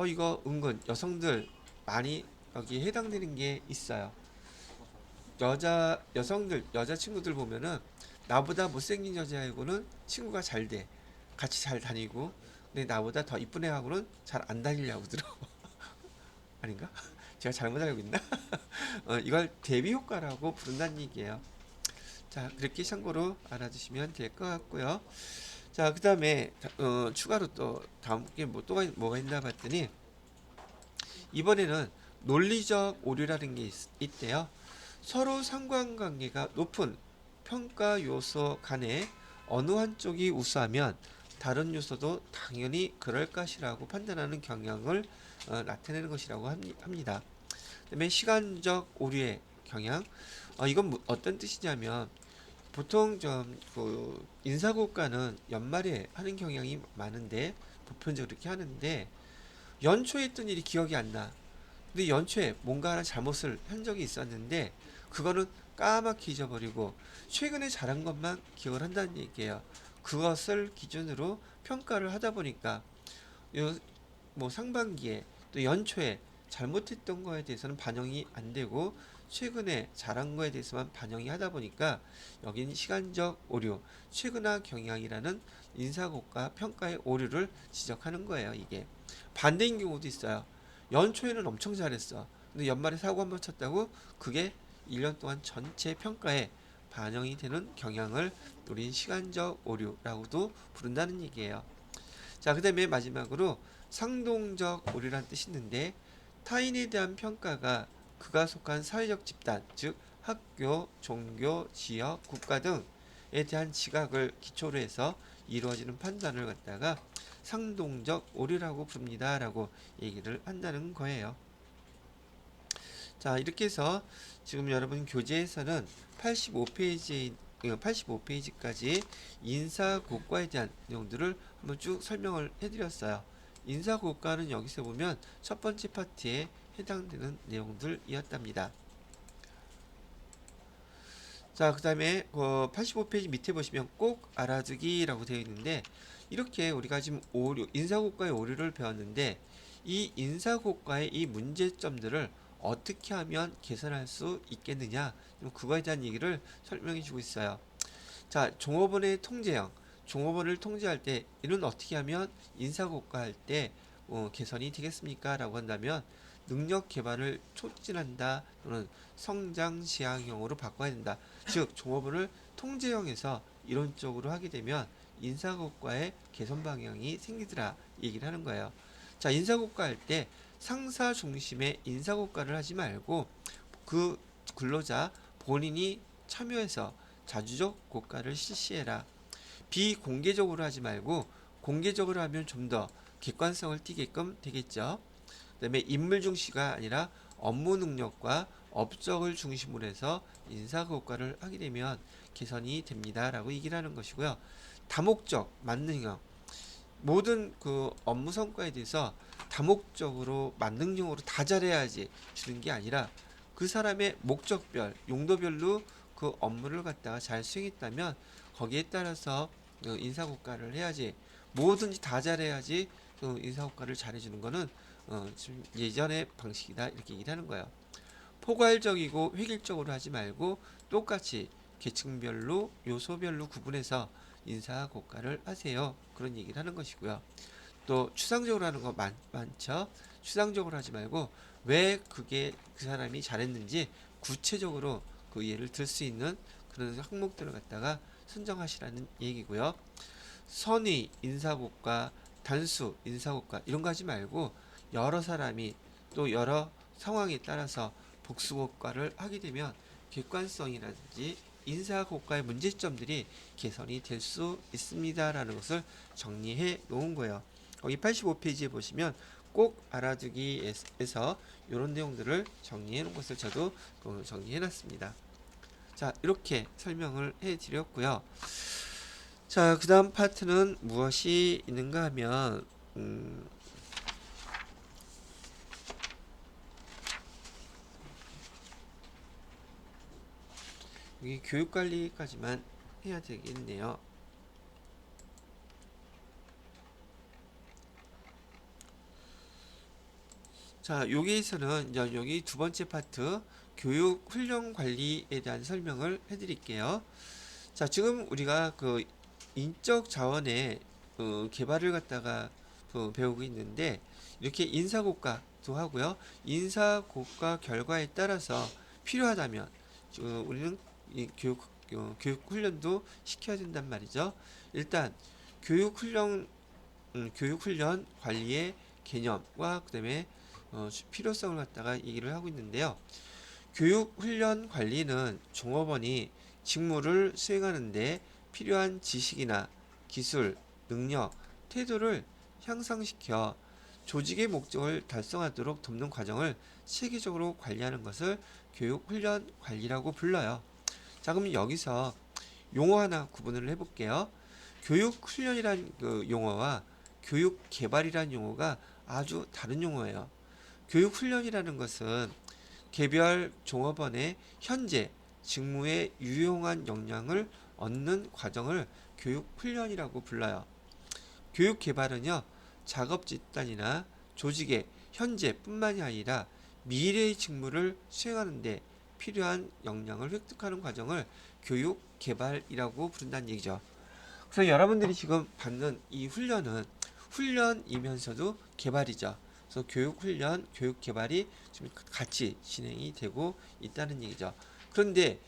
이거 은근 여성들 많이 여기에 해당되는 게 있어요. 여자 친구들 보면은 나보다 못생긴 여자하고는 친구가 잘 돼. 같이 잘 다니고. 근데 나보다 더 이쁜 애하고는 잘 안 다니려고 들어. 아닌가? 제가 잘못 알고 있나? 이걸 대비 효과라고 부른다는 얘기예요. 자, 그렇게 참고로 알아두시면 될 것 같고요. 자, 그 다음에 추가로 또 다음 게 뭐가 있나 봤더니 이번에는 논리적 오류라는 게 있대요. 서로 상관관계가 높은 평가 요소 간에 어느 한쪽이 우수하면 다른 요소도 당연히 그럴 것이라고 판단하는 경향을 나타내는 것이라고 합니다. 그다음에 시간적 오류의 경향. 이건 어떤 뜻이냐면 보통 그 인사고과는 연말에 하는 경향이 많은데 보편적으로 그렇게 하는데 연초에 했던 일이 기억이 안 나. 근데 연초에 뭔가 하나 잘못을 한 적이 있었는데 그거는 까맣게 잊어버리고 최근에 잘한 것만 기억을 한다는 얘기예요. 그것을 기준으로 평가를 하다 보니까 뭐 상반기에 또 연초에 잘못했던 거에 대해서는 반영이 안 되고 최근에 잘한 거에 대해서만 반영이 하다 보니까 여긴 시간적 오류, 최근화 경향이라는 인사고과 평가의 오류를 지적하는 거예요. 이게 반대인 경우도 있어요. 연초에는 엄청 잘했어. 근데 연말에 사고 한번 쳤다고 그게 1년 동안 전체 평가에 반영이 되는 경향을 우린 시간적 오류라고도 부른다는 얘기예요. 자, 그 다음에 마지막으로 상동적 오류란 뜻이 있는데 타인에 대한 평가가 그가 속한 사회적 집단, 즉 학교, 종교, 지역, 국가 등에 대한 지각을 기초로 해서 이루어지는 판단을 갖다가 상동적 오류라고 부릅니다라고 얘기를 한다는 거예요. 자, 이렇게 해서 지금 여러분 교재에서는 85페이지까지 인사고과에 대한 내용들을 한번 쭉 설명을 해드렸어요. 인사고과는 여기서 보면 첫 번째 파트에 해당되는 내용들이었답니다. 자, 그 다음에 85페이지 밑에 보시면 꼭 알아두기라고 되어 있는데 이렇게 우리가 지금 인사고과의 오류를 배웠는데 이 인사고과의 이 문제점들을 어떻게 하면 개선할 수 있겠느냐 그거에 대한 얘기를 설명해 주고 있어요. 자, 종업원의 통제형 종업원을 통제할 때 이는 어떻게 하면 인사고과 할 때 개선이 되겠습니까? 라고 한다면 능력 개발을 촉진한다 또는 성장 지향형으로 바꿔야 된다. 즉 종업원을 통제형에서 이론적으로 하게 되면 인사고과의 개선 방향이 생기더라 얘기를 하는 거예요. 자, 인사고과 할 때 상사 중심의 인사고과를 하지 말고 그 근로자 본인이 참여해서 자주적 고과를 실시해라. 비공개적으로 하지 말고 공개적으로 하면 좀 더 객관성을 띠게끔 되겠죠. 그다음에 인물 중시가 아니라 업무 능력과 업적을 중심으로 해서 인사고과를 하게 되면 개선이 됩니다라고 얘기를 하는 것이고요. 다목적 만능형 모든 그 업무 성과에 대해서 다목적으로 만능형으로 다 잘해야지 주는 게 아니라 그 사람의 목적별 용도별로 그 업무를 갖다가 잘 수행했다면 거기에 따라서 인사고과를 해야지 뭐든지 다 잘해야지 인사고과를 잘해주는 거는 지금 예전의 방식이다 이렇게 얘기를 하는 거예요. 포괄적이고 획일적으로 하지 말고 똑같이 계층별로 요소별로 구분해서 인사고과를 하세요. 그런 얘기를 하는 것이고요. 또 추상적으로 하는 거 많죠. 추상적으로 하지 말고 왜 그게 그 사람이 잘했는지 구체적으로 그 예를 들 수 있는 그런 항목들을 갖다가 선정하시라는 얘기고요. 선의 인사고과, 단수 인사고과 이런 거 하지 말고 여러 사람이 또 여러 상황에 따라서 복수고과를 하게 되면 객관성이라든지 인사고과의 문제점들이 개선이 될 수 있습니다라는 것을 정리해 놓은 거예요. 거기 85페이지에 보시면 꼭 알아두기에서 이런 내용들을 정리해 놓은 것을 저도 정리해 놨습니다. 자, 이렇게 설명을 해 드렸고요. 자, 그 다음 파트는 무엇이 있는가 하면 여기 교육관리까지만 해야 되겠네요. 자, 여기에서는 여기 두 번째 파트 교육 훈련 관리에 대한 설명을 해드릴게요. 자, 지금 우리가 그 인적 자원의 개발을 갖다가 배우고 있는데, 이렇게 인사고과도 하고요. 인사고과 결과에 따라서 필요하다면 우리는 이 교육 훈련도 시켜야 된단 말이죠. 일단 교육 훈련 관리의 개념과 그다음에 필요성을 갖다가 얘기를 하고 있는데요. 교육 훈련 관리는 종업원이 직무를 수행하는데 필요한 지식이나 기술, 능력, 태도를 향상시켜 조직의 목적을 달성하도록 돕는 과정을 체계적으로 관리하는 것을 교육 훈련 관리라고 불러요. 자, 그럼 여기서 용어 하나 구분을 해볼게요. 교육 훈련이란 그 용어와 교육 개발이란 용어가 아주 다른 용어예요. 교육 훈련이라는 것은 개별 종업원의 현재 직무에 유용한 역량을 얻는 과정을 교육 훈련이라고 불러요. 교육 개발은요, 작업 집단이나 조직의 현재뿐만이 아니라 미래의 직무를 수행하는 데 필요한 역량을 획득하는 과정을 교육 개발이라고 부른다는 얘기죠. 그래서 여러분들이 지금 받는 이 훈련은 훈련이면서도 개발이죠. 그래서 교육 훈련, 교육 개발이 지금 같이 진행이 되고 있다는 얘기죠. 그런데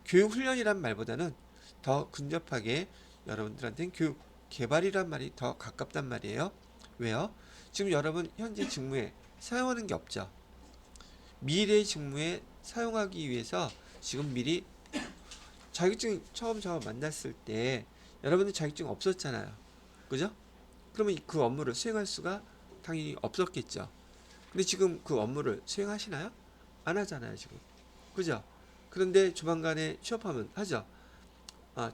교육 훈련이란 말보다는 더 근접하게 여러분들한테는 교육 개발이란 말이 더 가깝단 말이에요. 왜요? 지금 여러분 현재 직무에 사용하는 게 없죠. 미래의 직무에 사용하기 위해서 지금 미리 자격증 처음 저 만났을 때 여러분들 자격증 없었잖아요. 그죠? 그러면 그 업무를 수행할 수가 당연히 없었겠죠. 근데 지금 그 업무를 수행하시나요? 안 하잖아요, 지금. 그죠? 그런데 조만간에 취업하면 하죠.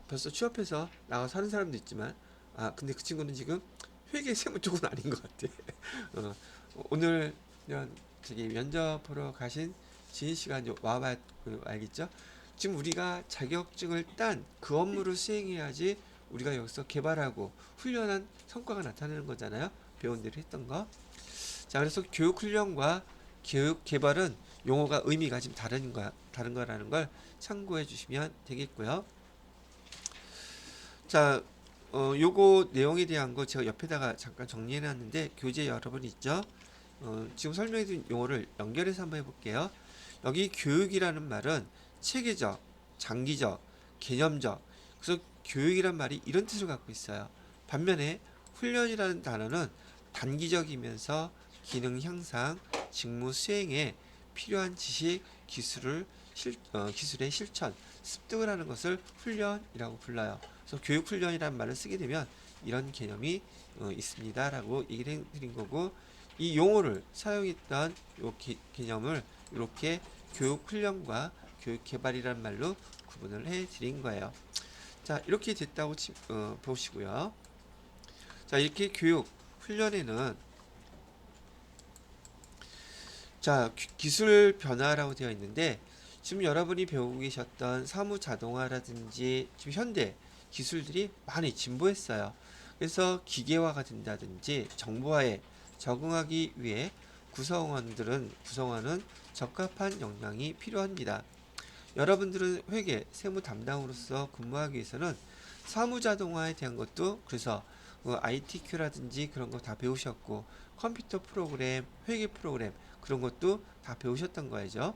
벌써 취업해서 나가서 하는 사람도 있지만, 근데 그 친구는 지금 회계 세무 쪽은 아닌 것 같아. 오늘 저기 면접 보러 가신 지인 씨가 이제 와봐 알겠죠? 지금 우리가 자격증을 딴 그 업무를 수행해야지 우리가 여기서 개발하고 훈련한 성과가 나타나는 거잖아요. 배우분들이 했던 거. 자, 그래서 교육 훈련과 교육 개발은 용어가 의미가 좀 다른 거라는 걸 참고해 주시면 되겠고요. 자, 요거 내용에 대한 거 제가 옆에다가 잠깐 정리해 놨는데 교재 여러분 있죠? 지금 설명해 준 용어를 연결해서 한번 해볼게요. 여기 교육이라는 말은 체계적, 장기적, 개념적. 그래서 교육이란 말이 이런 뜻을 갖고 있어요. 반면에 훈련이라는 단어는 단기적이면서 기능 향상, 직무 수행에 필요한 지식, 기술의 실천, 습득을 하는 것을 훈련이라고 불러요. 그래서 교육 훈련이라는 말을 쓰게 되면 이런 개념이 있습니다라고 얘기를 해드린 거고, 이 용어를 사용했던 요 개념을 이렇게 교육 훈련과 교육 개발이라는 말로 구분을 해드린 거예요. 자, 이렇게 됐다고 보시고요. 자, 이렇게 교육 훈련에는 자, 기술 변화라고 되어 있는데, 지금 여러분이 배우고 계셨던 사무 자동화라든지 지금 현대 기술들이 많이 진보했어요. 그래서 기계화가 된다든지 정보화에 적응하기 위해 구성원은 적합한 역량이 필요합니다. 여러분들은 회계, 세무 담당으로서 근무하기 위해서는 사무 자동화에 대한 것도 그래서 ITQ라든지 그런 거 다 배우셨고, 컴퓨터 프로그램, 회계 프로그램 그런 것도 다 배우셨던 거죠.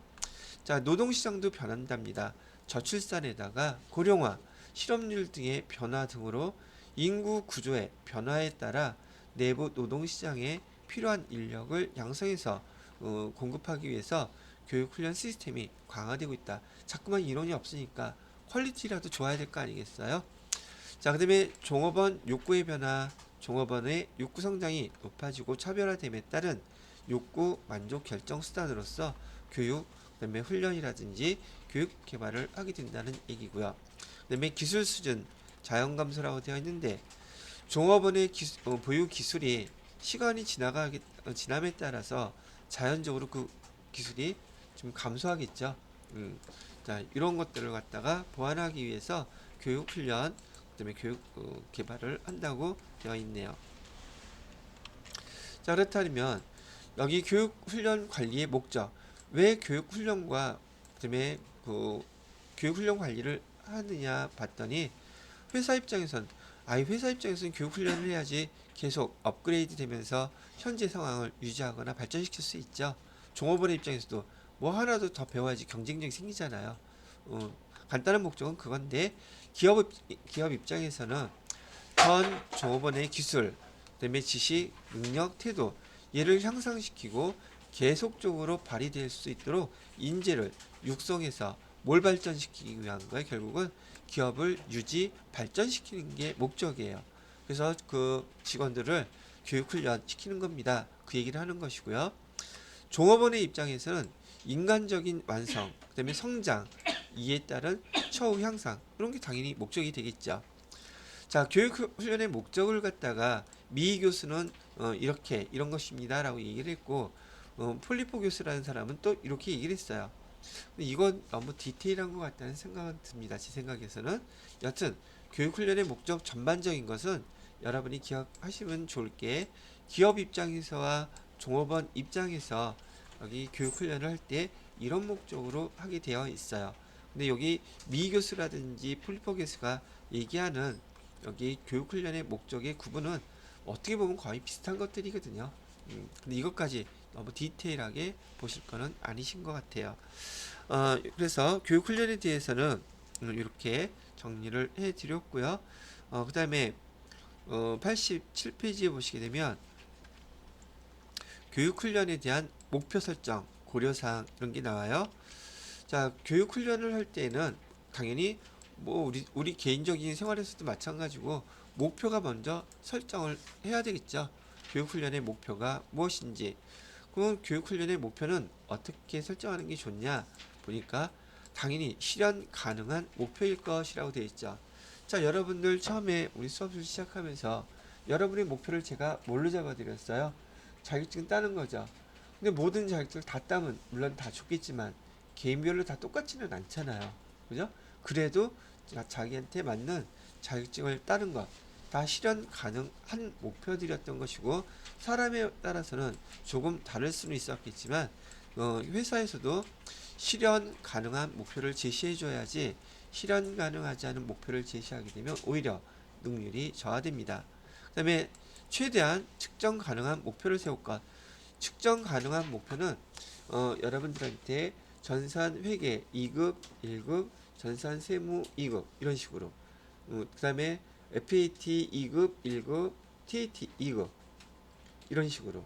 자, 노동시장도 변한답니다. 저출산에다가 고령화, 실업률 등의 변화 등으로 인구 구조의 변화에 따라 내부 노동시장에 필요한 인력을 양성해서 공급하기 위해서 교육훈련 시스템이 강화되고 있다. 자꾸만 인원이 없으니까 퀄리티라도 좋아야 될 거 아니겠어요? 자, 그 다음에 종업원 욕구의 변화, 종업원의 욕구 성장이 높아지고 차별화됨에 따른 욕구 만족 결정 수단으로서 교육, 그 다음에 훈련이라든지 교육 개발을 하게 된다는 얘기고요. 그 다음에 기술 수준, 자연 감소라고 되어 있는데, 종업원의 보유 기술이 시간이 지남에 따라서 자연적으로 그 기술이 좀 감소하겠죠. 자, 이런 것들을 갖다가 보완하기 위해서 교육 훈련, 그다음에 교육 개발을 한다고 되어 있네요. 자, 그렇다면 여기 교육 훈련 관리의 목적, 왜 교육 훈련과 그다음에 그 교육훈련 관리를 하느냐 봤더니 회사 입장에선 회사 입장에서는 교육훈련을 해야지 계속 업그레이드 되면서 현재 상황을 유지하거나 발전시킬 수 있죠. 종업원의 입장에서도 뭐 하나도 더 배워야지 경쟁력이 생기잖아요. 간단한 목적은 그건데 기업 입장에서는 전 종업원의 기술, 그다음에 지식, 능력, 태도 얘를 향상시키고 계속적으로 발휘될 수 있도록 인재를 육성해서 뭘 발전시키기 위한 거예요. 결국은 기업을 유지 발전시키는 게 목적이에요. 그래서 그 직원들을 교육 훈련 시키는 겁니다. 그 얘기를 하는 것이고요. 종업원의 입장에서는 인간적인 완성, 그다음에 성장, 이에 따른 처우 향상 이런 게 당연히 목적이 되겠죠. 자, 교육 훈련의 목적을 갖다가 미 교수는 이렇게 이런 것입니다라고 얘기를 했고 폴리포 교수라는 사람은 또 이렇게 얘기를 했어요. 근데 이건 너무 디테일한 것 같다는 생각은 듭니다. 제 생각에서는. 여튼 교육 훈련의 목적 전반적인 것은 여러분이 기억하시면 좋을 게 기업 입장에서와 종업원 입장에서 여기 교육 훈련을 할 때 이런 목적으로 하게 되어 있어요. 근데 여기 미 교수라든지 폴리포 교수가 얘기하는 여기 교육 훈련의 목적의 구분은 어떻게 보면 거의 비슷한 것들이거든요. 근데 이것까지 너무 디테일하게 보실 거는 아니신 것 같아요. 그래서 교육 훈련에 대해서는 이렇게 정리를 해 드렸고요. 그 다음에 87페이지에 보시게 되면 교육 훈련에 대한 목표 설정, 고려사항 이런 게 나와요. 자, 교육 훈련을 할 때는 당연히 뭐 우리 개인적인 생활에서도 마찬가지고 목표가 먼저 설정을 해야 되겠죠. 교육 훈련의 목표가 무엇인지. 그럼 교육 훈련의 목표는 어떻게 설정하는 게 좋냐 보니까 당연히 실현 가능한 목표일 것이라고 되어 있죠. 자, 여러분들 처음에 우리 수업을 시작하면서 여러분의 목표를 제가 뭘로 잡아드렸어요? 자격증 따는 거죠. 근데 모든 자격증을 다 따면 물론 다 좋겠지만 개인별로 다 똑같지는 않잖아요. 그죠? 그래도 자기한테 맞는 자격증을 따는 것, 다 실현 가능한 목표들이었던 것이고, 사람에 따라서는 조금 다를 수는 있었겠지만, 회사에서도 실현 가능한 목표를 제시해 줘야지 실현 가능하지 않은 목표를 제시하게 되면 오히려 능률이 저하됩니다. 그 다음에 최대한 측정 가능한 목표를 세울 것. 측정 가능한 목표는 여러분들한테 전산 회계 2급, 1급, 전산 세무 2급 이런 식으로 그 다음에 FAT 2급, 1급, TAT 2급 이런 식으로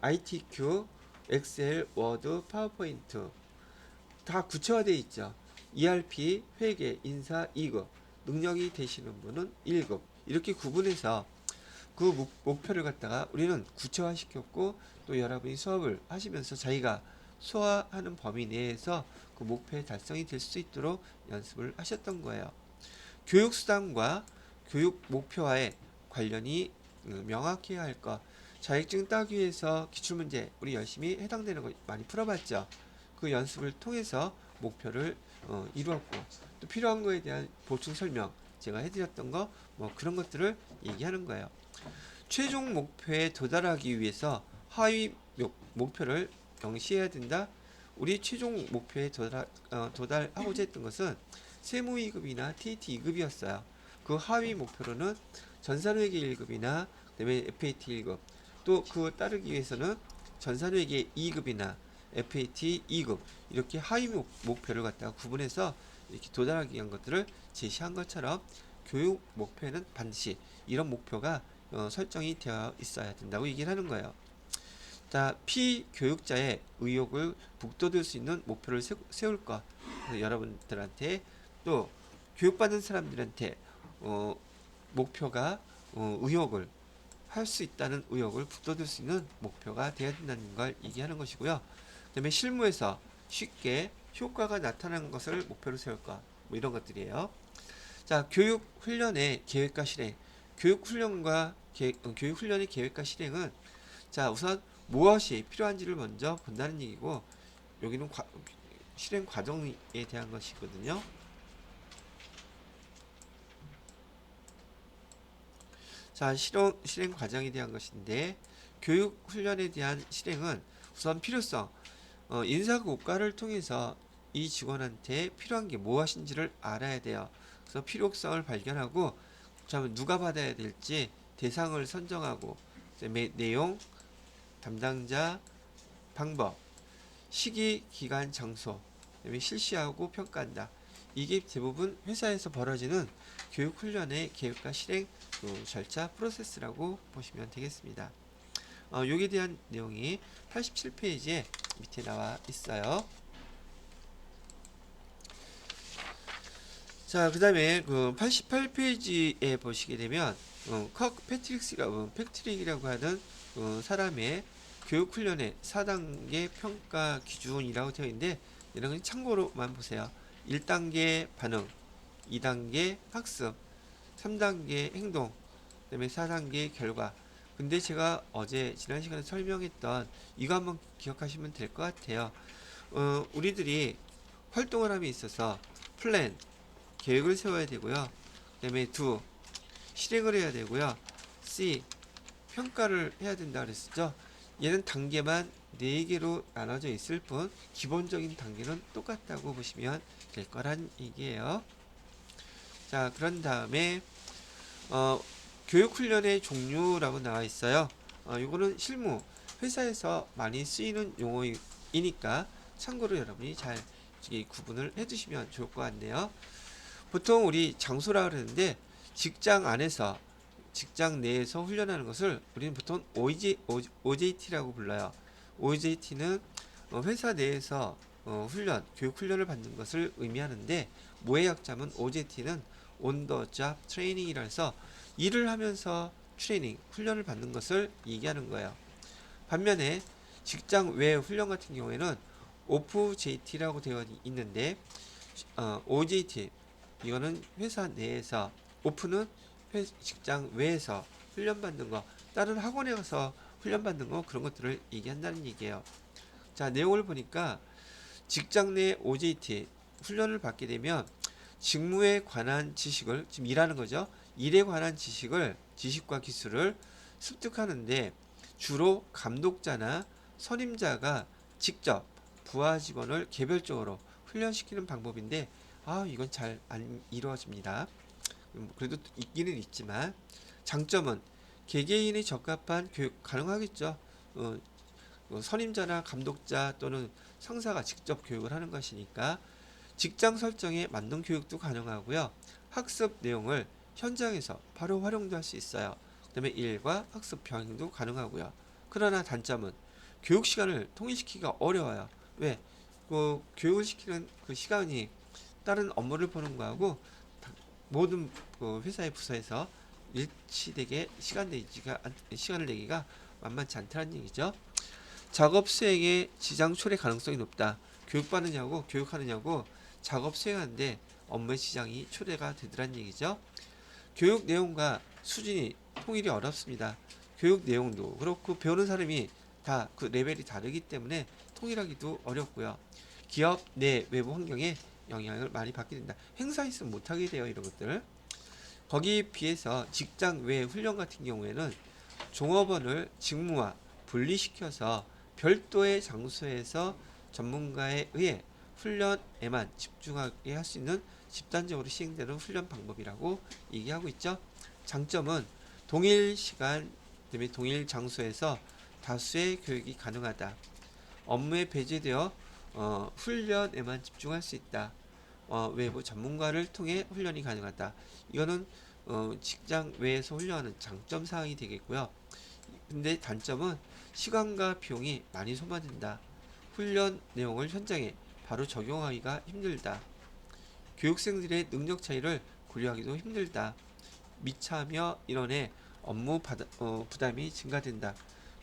ITQ, 엑셀, 워드, 파워포인트 다 구체화되어 있죠. ERP, 회계, 인사 2급 능력이 되시는 분은 1급 이렇게 구분해서 그 목표를 갖다가 우리는 구체화 시켰고 또 여러분이 수업을 하시면서 자기가 소화하는 범위 내에서 그 목표의 달성이 될 수 있도록 연습을 하셨던 거예요. 교육 수단과 교육 목표와의 관련이 명확해야 할 것. 자격증 따기 위해서 기출문제 우리 열심히 해당되는 거 많이 풀어봤죠. 그 연습을 통해서 목표를 이루었고 또 필요한 거에 대한 보충 설명 제가 해드렸던 거 뭐 그런 것들을 얘기하는 거예요. 최종 목표에 도달하기 위해서 하위 목표를 경시해야 된다. 우리 최종 목표에 도달하고자 했던 것은 세무 2급이나 TT 2급이었어요. 그 하위 목표로는 전산회계 1급이나 그다음에 FAT 1급 또 그 따르기 위해서는 전산회계 2급이나 FAT 2급 이렇게 하위 목표를 갖다가 구분해서 이렇게 도달하기 위한 것들을 제시한 것처럼 교육 목표에는 반드시 이런 목표가 설정이 되어 있어야 된다고 얘기를 하는 거예요. 자, 피교육자의 의욕을 북돋을 수 있는 목표를 세울 것. 여러분들한테 또 교육받는 사람들한테 목표가 의욕을 할 수 있다는 의욕을 북돋을 수 있는 목표가 되어야 된다는 걸 얘기하는 것이고요. 그 다음에 실무에서 쉽게 효과가 나타나는 것을 목표로 세울 것. 뭐 이런 것들이에요. 자, 교육 훈련의 계획과 실행. 교육 훈련의 계획과 실행은 자, 우선 무엇이 필요한지를 먼저 본다는 얘기고 여기는 실행 과정에 대한 것이거든요. 자, 실행 과정에 대한 것인데 교육 훈련에 대한 실행은 우선 필요성, 인사 고과를 통해서 이 직원한테 필요한 게 무엇인지를 알아야 돼요. 그래서 필요성을 발견하고 그다음에 누가 받아야 될지 대상을 선정하고 그다음에 내용, 담당자, 방법, 시기, 기간, 장소, 그다음에 실시하고 평가한다. 이게 대부분 회사에서 벌어지는 교육훈련의 계획과 실행 절차 프로세스라고 보시면 되겠습니다. 여기에 대한 내용이 87페이지에 밑에 나와 있어요. 자, 그 다음에 그 88페이지에 보시게 되면 컥 패트릭이라고 하는 사람의 교육훈련의 4단계 평가 기준이라고 되어 있는데 이런 건 참고로만 보세요. 1단계 반응, 2단계 학습, 3단계 행동, 그 다음에 4단계 결과. 근데 제가 어제 지난 시간에 설명했던 이거 한번 기억하시면 될 것 같아요. 우리들이 활동을 함에 있어서 플랜, 계획을 세워야 되고요. 그 다음에 do, 실행을 해야 되고요. see, 평가를 해야 된다 그랬었죠. 얘는 단계만 4개로 나눠져 있을 뿐 기본적인 단계는 똑같다고 보시면 될 거란 얘기예요. 자, 그런 다음에 교육훈련의 종류라고 나와 있어요. 이거는 실무, 회사에서 많이 쓰이는 용어이니까 참고로 여러분이 잘 구분을 해두시면 좋을 것 같네요. 보통 우리 장소라 그러는데 직장 안에서 직장 내에서 훈련하는 것을 우리는 보통 OJT라고 불러요. OJT는 회사 내에서 교육 훈련을 받는 것을 의미하는데 모의 약자면 OJT는 On the Job Training이라 해서 일을 하면서 트레이닝, 훈련을 받는 것을 얘기하는 거예요. 반면에 직장 외 훈련 같은 경우에는 OFJT라고 되어 있는데 OJT 이거는 회사 내에서, 오프는 직장 외에서 훈련받는 거, 다른 학원에 가서 훈련받는 거, 그런 것들을 얘기한다는 얘기예요. 자, 내용을 보니까 직장 내 OJT 훈련을 받게 되면 직무에 관한 지식을, 지금 일하는 거죠. 일에 관한 지식과 기술을 습득하는데 주로 감독자나 선임자가 직접 부하 직원을 개별적으로 훈련시키는 방법인데 이건 잘 안 이루어집니다. 그래도 있기는 있지만 장점은 개개인이 적합한 교육 가능하겠죠. 선임자나 감독자 또는 상사가 직접 교육을 하는 것이니까 직장 설정에 맞는 교육도 가능하고요. 학습 내용을 현장에서 바로 활용도 할 수 있어요. 그 다음에 일과 학습 병행도 가능하고요. 그러나 단점은 교육 시간을 통일시키기가 어려워요. 왜? 교육을 시키는 그 시간이 다른 업무를 보는 거하고 모든 회사의 부서에서 일치되게 시간을 내기가 만만치 않다는 얘기죠. 작업 수행에 지장 초래 가능성이 높다. 교육하느냐고 작업 수행하는데 업무의 지장이 초래가 되더란 얘기죠. 교육 내용과 수준이 통일이 어렵습니다. 교육 내용도 그렇고 배우는 사람이 다 그 레벨이 다르기 때문에 통일하기도 어렵고요. 기업 내 외부 환경에 영향을 많이 받게 된다. 행사 있으면 못하게 돼요. 이런 것들. 거기에 비해서 직장 외 훈련 같은 경우에는 종업원을 직무와 분리시켜서 별도의 장소에서 전문가에 의해 훈련에만 집중하게 할 수 있는 집단적으로 시행되는 훈련 방법이라고 얘기하고 있죠. 장점은 동일 시간, 그다음에 동일 장소에서 다수의 교육이 가능하다. 업무에 배제되어 훈련에만 집중할 수 있다. 외부 전문가를 통해 훈련이 가능하다. 이거는 직장 외에서 훈련하는 장점 사항이 되겠고요. 근데 단점은 시간과 비용이 많이 소모된다. 훈련 내용을 현장에 바로 적용하기가 힘들다. 교육생들의 능력 차이를 고려하기도 힘들다. 미차하며 인원의 부담이 증가된다.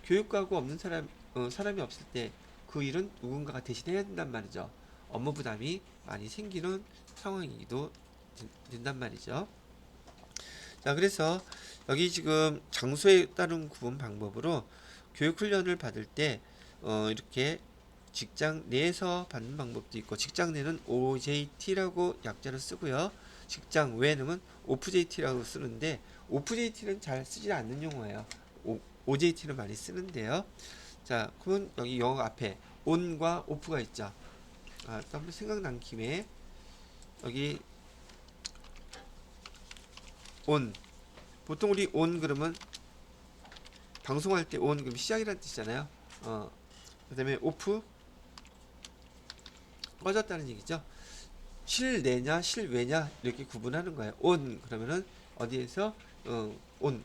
교육과고 없는 사람이 없을 때 그 일은 누군가가 대신해야 된단 말이죠. 업무 부담이 많이 생기는 상황이기도 된단 말이죠. 자, 그래서 여기 지금 장소에 따른 구분 방법으로 교육훈련을 받을 때 이렇게 직장 내에서 받는 방법도 있고, 직장 내는 OJT라고 약자를 쓰고요. 직장 외에는 OFJT라고 쓰는데 OFJT는 잘 쓰지 않는 용어예요. OJT는 많이 쓰는데요. 자, 그러면 여기 영어 앞에 on과 off가 있죠. 또 한번 생각난 김에 여기 온, 보통 우리 온 그러면 방송할 때 온 그럼 시작이라는 뜻이잖아요. 그다음에 오프 꺼졌다는 얘기죠. 실내냐 실외냐 이렇게 구분하는 거예요. 온 그러면은 어디에서 온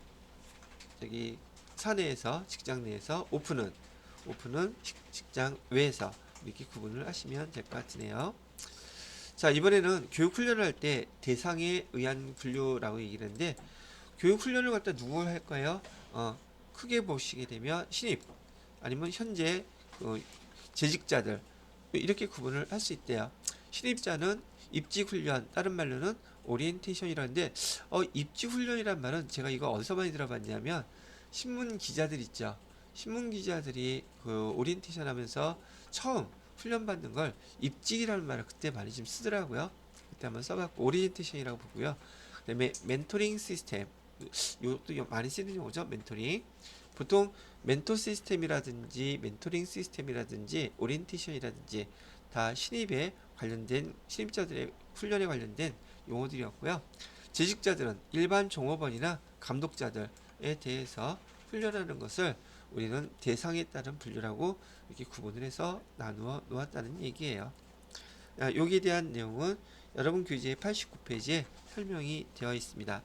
저기 사내에서 직장 내에서 오픈은 직장 외에서 이렇게 구분을 하시면 될 것 같으네요. 자, 이번에는 교육 훈련을 할 때 대상에 의한 분류라고 얘기를 했는데 교육 훈련을 갖다 누구 할까요? 크게 보시게 되면 신입 아니면 현재 재직자들 이렇게 구분을 할 수 있대요. 신입자는 입직훈련, 다른 말로는 오리엔테이션이라는데 입직훈련이란 말은 제가 이거 어디서 많이 들어봤냐면 신문 기자들 있죠. 신문 기자들이 그 오리엔테이션 하면서 처음 훈련 받는 걸 입직이라는 말을 그때 많이 좀 쓰더라고요. 그때 한번 써봤고 오리엔테이션이라고 보고요. 그다음에 멘토링 시스템 이것도 많이 쓰는 용어죠. 멘토링. 보통 멘토 시스템이라든지 멘토링 시스템이라든지 오리엔테이션이라든지 다 신입에 관련된 신입자들의 훈련에 관련된 용어들이었고요. 재직자들은 일반 종업원이나 감독자들에 대해서 훈련하는 것을 우리는 대상에 따른 분류라고 이렇게 구분을 해서 나누어 놓았다는 얘기예요. 여기에 대한 내용은 여러분 교재의 89페이지에 설명이 되어 있습니다.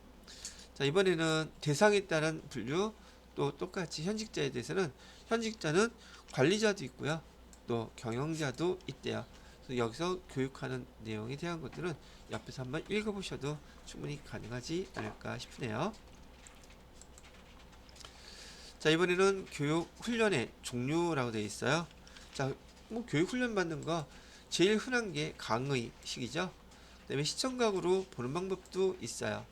자, 이번에는 대상에 따른 분류 또 똑같이 현직자에 대해서는 현직자는 관리자도 있고요. 또 경영자도 있대요. 그래서 여기서 교육하는 내용에 대한 것들은 옆에서 한번 읽어보셔도 충분히 가능하지 않을까 싶으네요. 자, 이번에는 교육 훈련의 종류라고 되어 있어요. 자, 뭐 교육 훈련 받는 거 제일 흔한 게 강의식이죠. 그다음에 시청각으로 보는 방법도 있어요.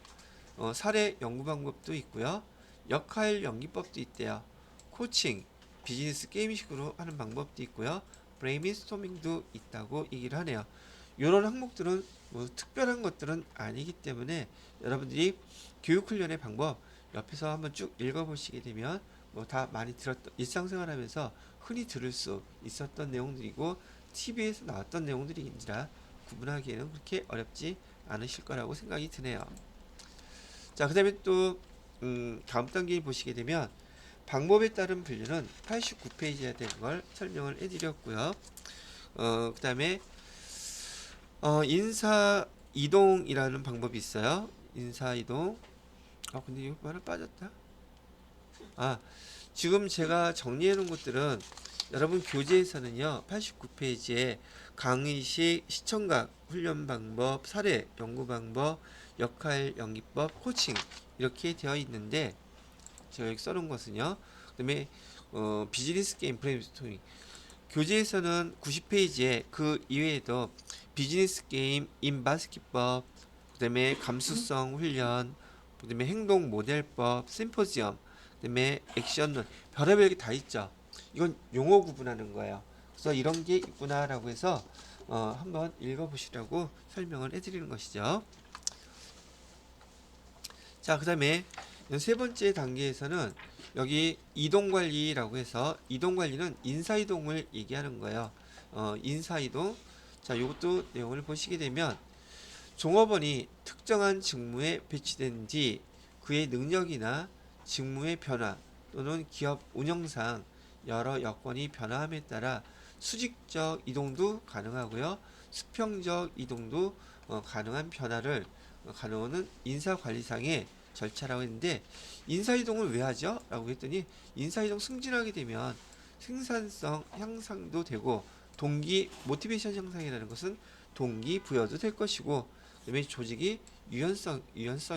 사례 연구 방법도 있고요. 역할 연기법도 있대요. 코칭, 비즈니스 게임식으로 하는 방법도 있고요. 브레인스토밍도 있다고 얘기를 하네요. 이런 항목들은 뭐 특별한 것들은 아니기 때문에 여러분들이 교육훈련의 방법 옆에서 한번 쭉 읽어보시게 되면 뭐 다 많이 들었던 일상생활하면서 흔히 들을 수 있었던 내용들이고 TV에서 나왔던 내용들인지라 구분하기에는 그렇게 어렵지 않으실 거라고 생각이 드네요. 자, 그 다음에 또 다음 단계 보시게 되면 방법에 따른 분류는 89페이지에 된 걸 설명을 해드렸고요. 그 다음에 인사 이동이라는 방법이 있어요. 인사 이동. 근데 이거 하나 빠졌다. 지금 제가 정리해 놓은 것들은 여러분 교재에서는요 89페이지에 강의식, 시청각, 훈련 방법, 사례, 연구 방법, 역할 연기법, 코칭 이렇게 되어 있는데 제가 여기 써놓은 것은요. 그다음에 비즈니스 게임 브레인스토밍 교재에서는 90페이지에 그 이외에도 비즈니스 게임, 인바스키법, 그다음에 감수성 훈련, 그다음에 행동 모델법, 심포지엄, 그다음에 액션론 별의별 게 다 있죠. 이건 용어 구분하는 거예요. 그래서 이런 게 있구나라고 해서 한번 읽어보시라고 설명을 해드리는 것이죠. 자, 그 다음에 세 번째 단계에서는 여기 이동관리라고 해서 이동관리는 인사이동을 얘기하는 거예요. 인사이동. 자, 이것도 내용을 보시게 되면 종업원이 특정한 직무에 배치된 뒤 그의 능력이나 직무의 변화 또는 기업 운영상 여러 여건이 변화함에 따라 수직적 이동도 가능하고요. 수평적 이동도 가능한 변화를 가능한 인사관리상의 절차라고 했는데 인사이동을 왜 하죠? 라고 했더니 인사이동 승진하게 되면 생산성 향상도 되고 동기 모티베이션 향상이라는 것은 동기부여도 될 것이고 그다음에 조직이 유연성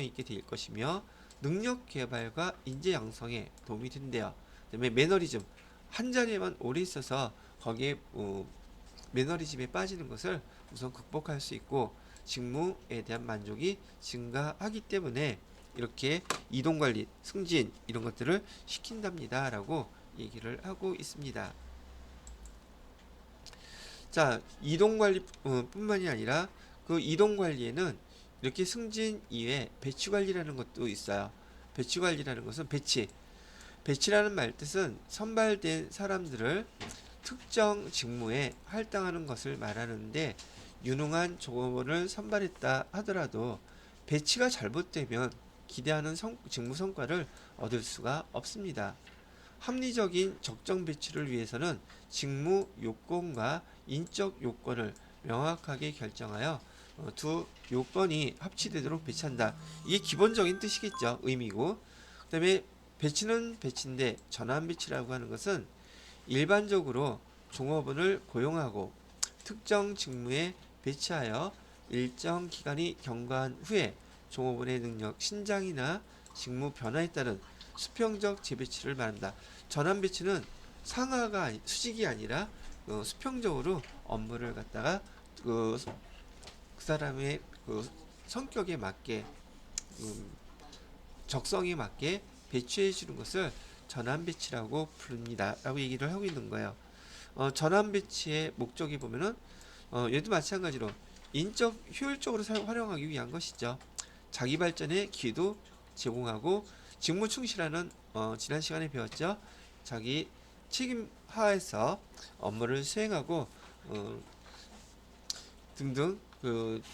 있게 될 것이며 능력 개발과 인재 양성에 도움이 된대요. 그다음에 매너리즘 한 자리에만 오래 있어서 거기에 매너리즘에 빠지는 것을 우선 극복할 수 있고 직무에 대한 만족이 증가하기 때문에 이렇게 이동관리, 승진 이런 것들을 시킨답니다 라고 얘기를 하고 있습니다. 자, 이동관리 뿐만이 아니라 그 이동관리에는 이렇게 승진 이외에 배치관리라는 것도 있어요. 배치관리라는 것은 배치라는 말 뜻은 선발된 사람들을 특정 직무에 할당하는 것을 말하는데 유능한 종업원을 선발했다 하더라도 배치가 잘못되면 기대하는 직무 성과를 얻을 수가 없습니다. 합리적인 적정 배치를 위해서는 직무 요건과 인적 요건을 명확하게 결정하여 두 요건이 합치되도록 배치한다. 이게 기본적인 뜻이겠죠. 의미고. 그 다음에 배치는 배치인데 전환 배치라고 하는 것은 일반적으로 종업원을 고용하고 특정 직무에 배치하여 일정 기간이 경과한 후에 종업원의 능력 신장이나 직무 변화에 따른 수평적 재배치를 말한다. 전환 배치는 상하가 수직이 아니라 수평적으로 업무를 갖다가 그 사람의 성격에 맞게 적성에 맞게 배치해 주는 것을 전환 배치라고 부릅니다. 라고 얘기를 하고 있는 거예요. 전환 배치의 목적이 보면은 얘도 마찬가지로 인적 효율적으로 활용하기 위한 것이죠. 자기 발전의 기회도 제공하고 직무 충실하는 지난 시간에 배웠죠. 자기 책임 하에서 업무를 수행하고 등등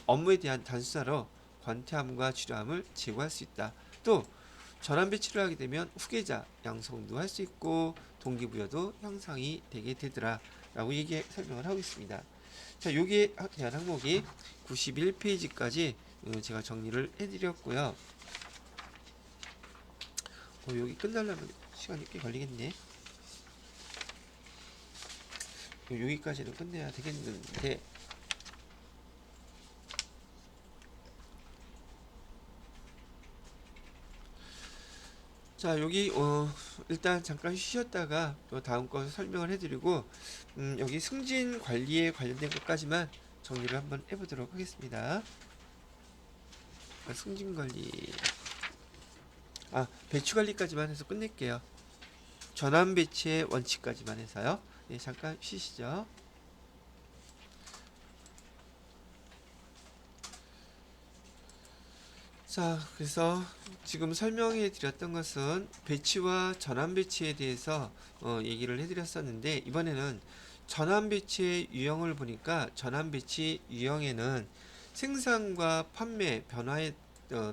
업무에 대한 단순화로 권태함과 지루함을 제거할 수 있다. 또 전환 배치를 하게 되면 후계자 양성도 할 수 있고 동기부여도 향상이 되게 되더라 라고 설명을 하고 있습니다. 자, 여기에 대한 항목이 91페이지까지 제가 정리를 해드렸고요. 여기 끝나려면 시간이 꽤 걸리겠네. 여기까지는 끝내야 되겠는데, 자, 여기 일단 잠깐 쉬셨다가 또 다음 거 설명을 해드리고 여기 승진 관리에 관련된 것까지만 정리를 한번 해보도록 하겠습니다. 승진 관리, 배치 관리까지만 해서 끝낼게요. 전환 배치의 원칙까지만 해서요. 네, 잠깐 쉬시죠. 자, 그래서 지금 설명해 드렸던 것은 배치와 전환 배치에 대해서 얘기를 해드렸었는데, 이번에는 전환 배치의 유형을 보니까 전환 배치 유형에는 생산과 판매 변화에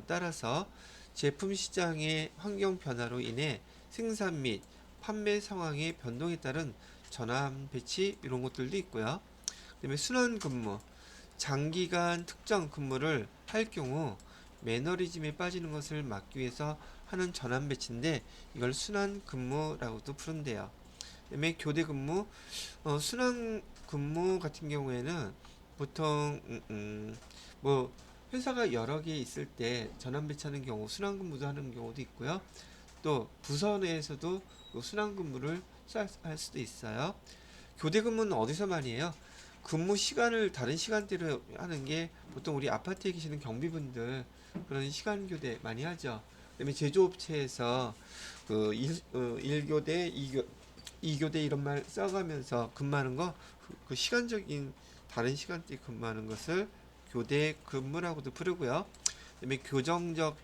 따라서 제품 시장의 환경 변화로 인해 생산 및 판매 상황의 변동에 따른 전환 배치 이런 것들도 있고요. 그다음에 순환 근무, 장기간 특정 근무를 할 경우 매너리즘에 빠지는 것을 막기 위해서 하는 전환 배치인데 이걸 순환 근무라고도 부른대요. 그다음에 교대 근무, 순환 근무 같은 경우에는 보통 뭐 회사가 여러 개 있을 때 전환 배치하는 경우 순환 근무도 하는 경우도 있고요. 또 부서 내에서도 순환 근무를 할 수도 있어요. 교대 근무는 어디서 많이 해요? 근무 시간을 다른 시간대로 하는 게 보통 우리 아파트에 계시는 경비분들 그런 시간 교대 많이 하죠. 그다음에 제조업체에서 그 1교대, 2교대 이런 말 써가면서 근무하는 거 그 시간적인 다른 시간대에 근무하는 것을 교대 근무라고도 부르고요. 그다음에 교정적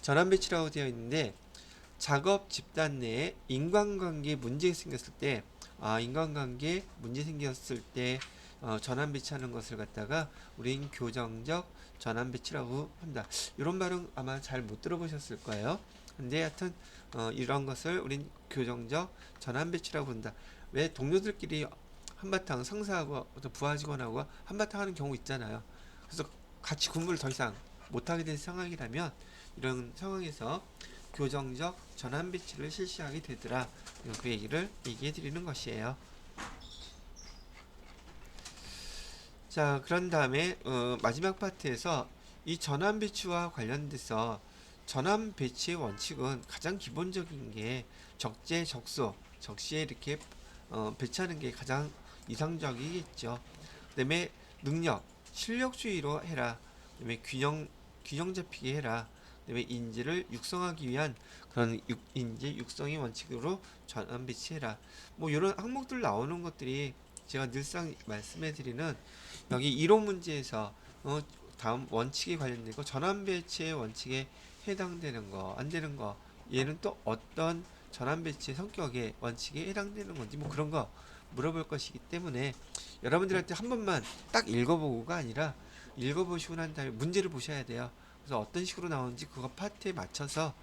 전환 배치라고 되어 있는데 작업 집단 내에 인간관계 문제 생겼을 때 인간관계 문제 생겼을 때 전환 배치하는 것을 갖다가 우린 교정적 전환 배치라고 한다. 이런 말은 아마 잘 못 들어보셨을 거예요. 근데 하여튼 이런 것을 우린 교정적 전환 배치라고 한다. 왜 동료들끼리 한바탕 상사하고 부하 직원하고 한바탕 하는 경우 있잖아요. 그래서 같이 근무를 더 이상 못하게 된 상황이라면 이런 상황에서 교정적 전환 배치를 실시하게 되더라. 그 얘기를 얘기해 드리는 것이에요. 자, 그런 다음에 마지막 파트에서 이 전환 배치와 관련돼서 전환 배치의 원칙은 가장 기본적인 게 적재적소, 적시에 이렇게 배치하는 게 가장 이상적이겠죠. 그다음에 능력, 실력주의로 해라. 그다음에 균형 잡히게 해라. 그다음에 인재를 육성하기 위한 그런 인재 육성의 원칙으로 전환 배치해라. 뭐 이런 항목들 나오는 것들이 제가 늘상 말씀해드리는 여기 이론 문제에서 다음 원칙에 관련되고 전환 배치의 원칙에 해당되는 거, 안 되는 거, 얘는 또 어떤 전환 배치의 성격의 원칙에 해당되는 건지 뭐 그런 거 물어볼 것이기 때문에 여러분들한테 한 번만 딱 읽어보고가 아니라 읽어보시고 난 다음에 문제를 보셔야 돼요. 그래서 어떤 식으로 나오는지 그거 파트에 맞춰서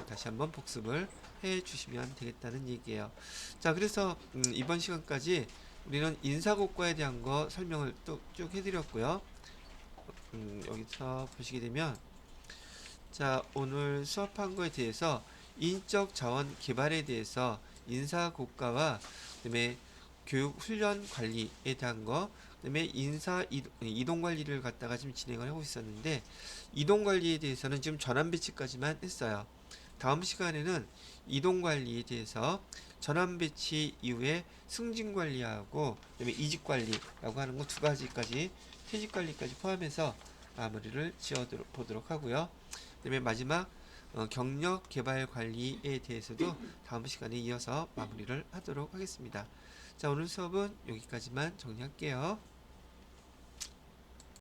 다시 한번 복습을 해 주시면 되겠다는 얘기예요. 자, 그래서 이번 시간까지 우리는 인사고과에 대한 거 설명을 또 쭉 해드렸고요. 여기서 보시게 되면 자, 오늘 수업한 거에 대해서 인적 자원 개발에 대해서 인사고과와 그다음에 교육 훈련 관리에 대한 거, 그다음에 이동 관리를 갖다가 지금 진행을 하고 있었는데 이동 관리에 대해서는 지금 전환 배치까지만 했어요. 다음 시간에는 이동 관리에 대해서 전환 배치 이후에 승진 관리하고 그다음에 이직 관리라고 하는 거 두 가지까지 퇴직 관리까지 포함해서 마무리를 지어 보도록 하고요. 그다음에 마지막 경력 개발 관리에 대해서도 다음 시간에 이어서 마무리를 하도록 하겠습니다. 자, 오늘 수업은 여기까지만 정리할게요.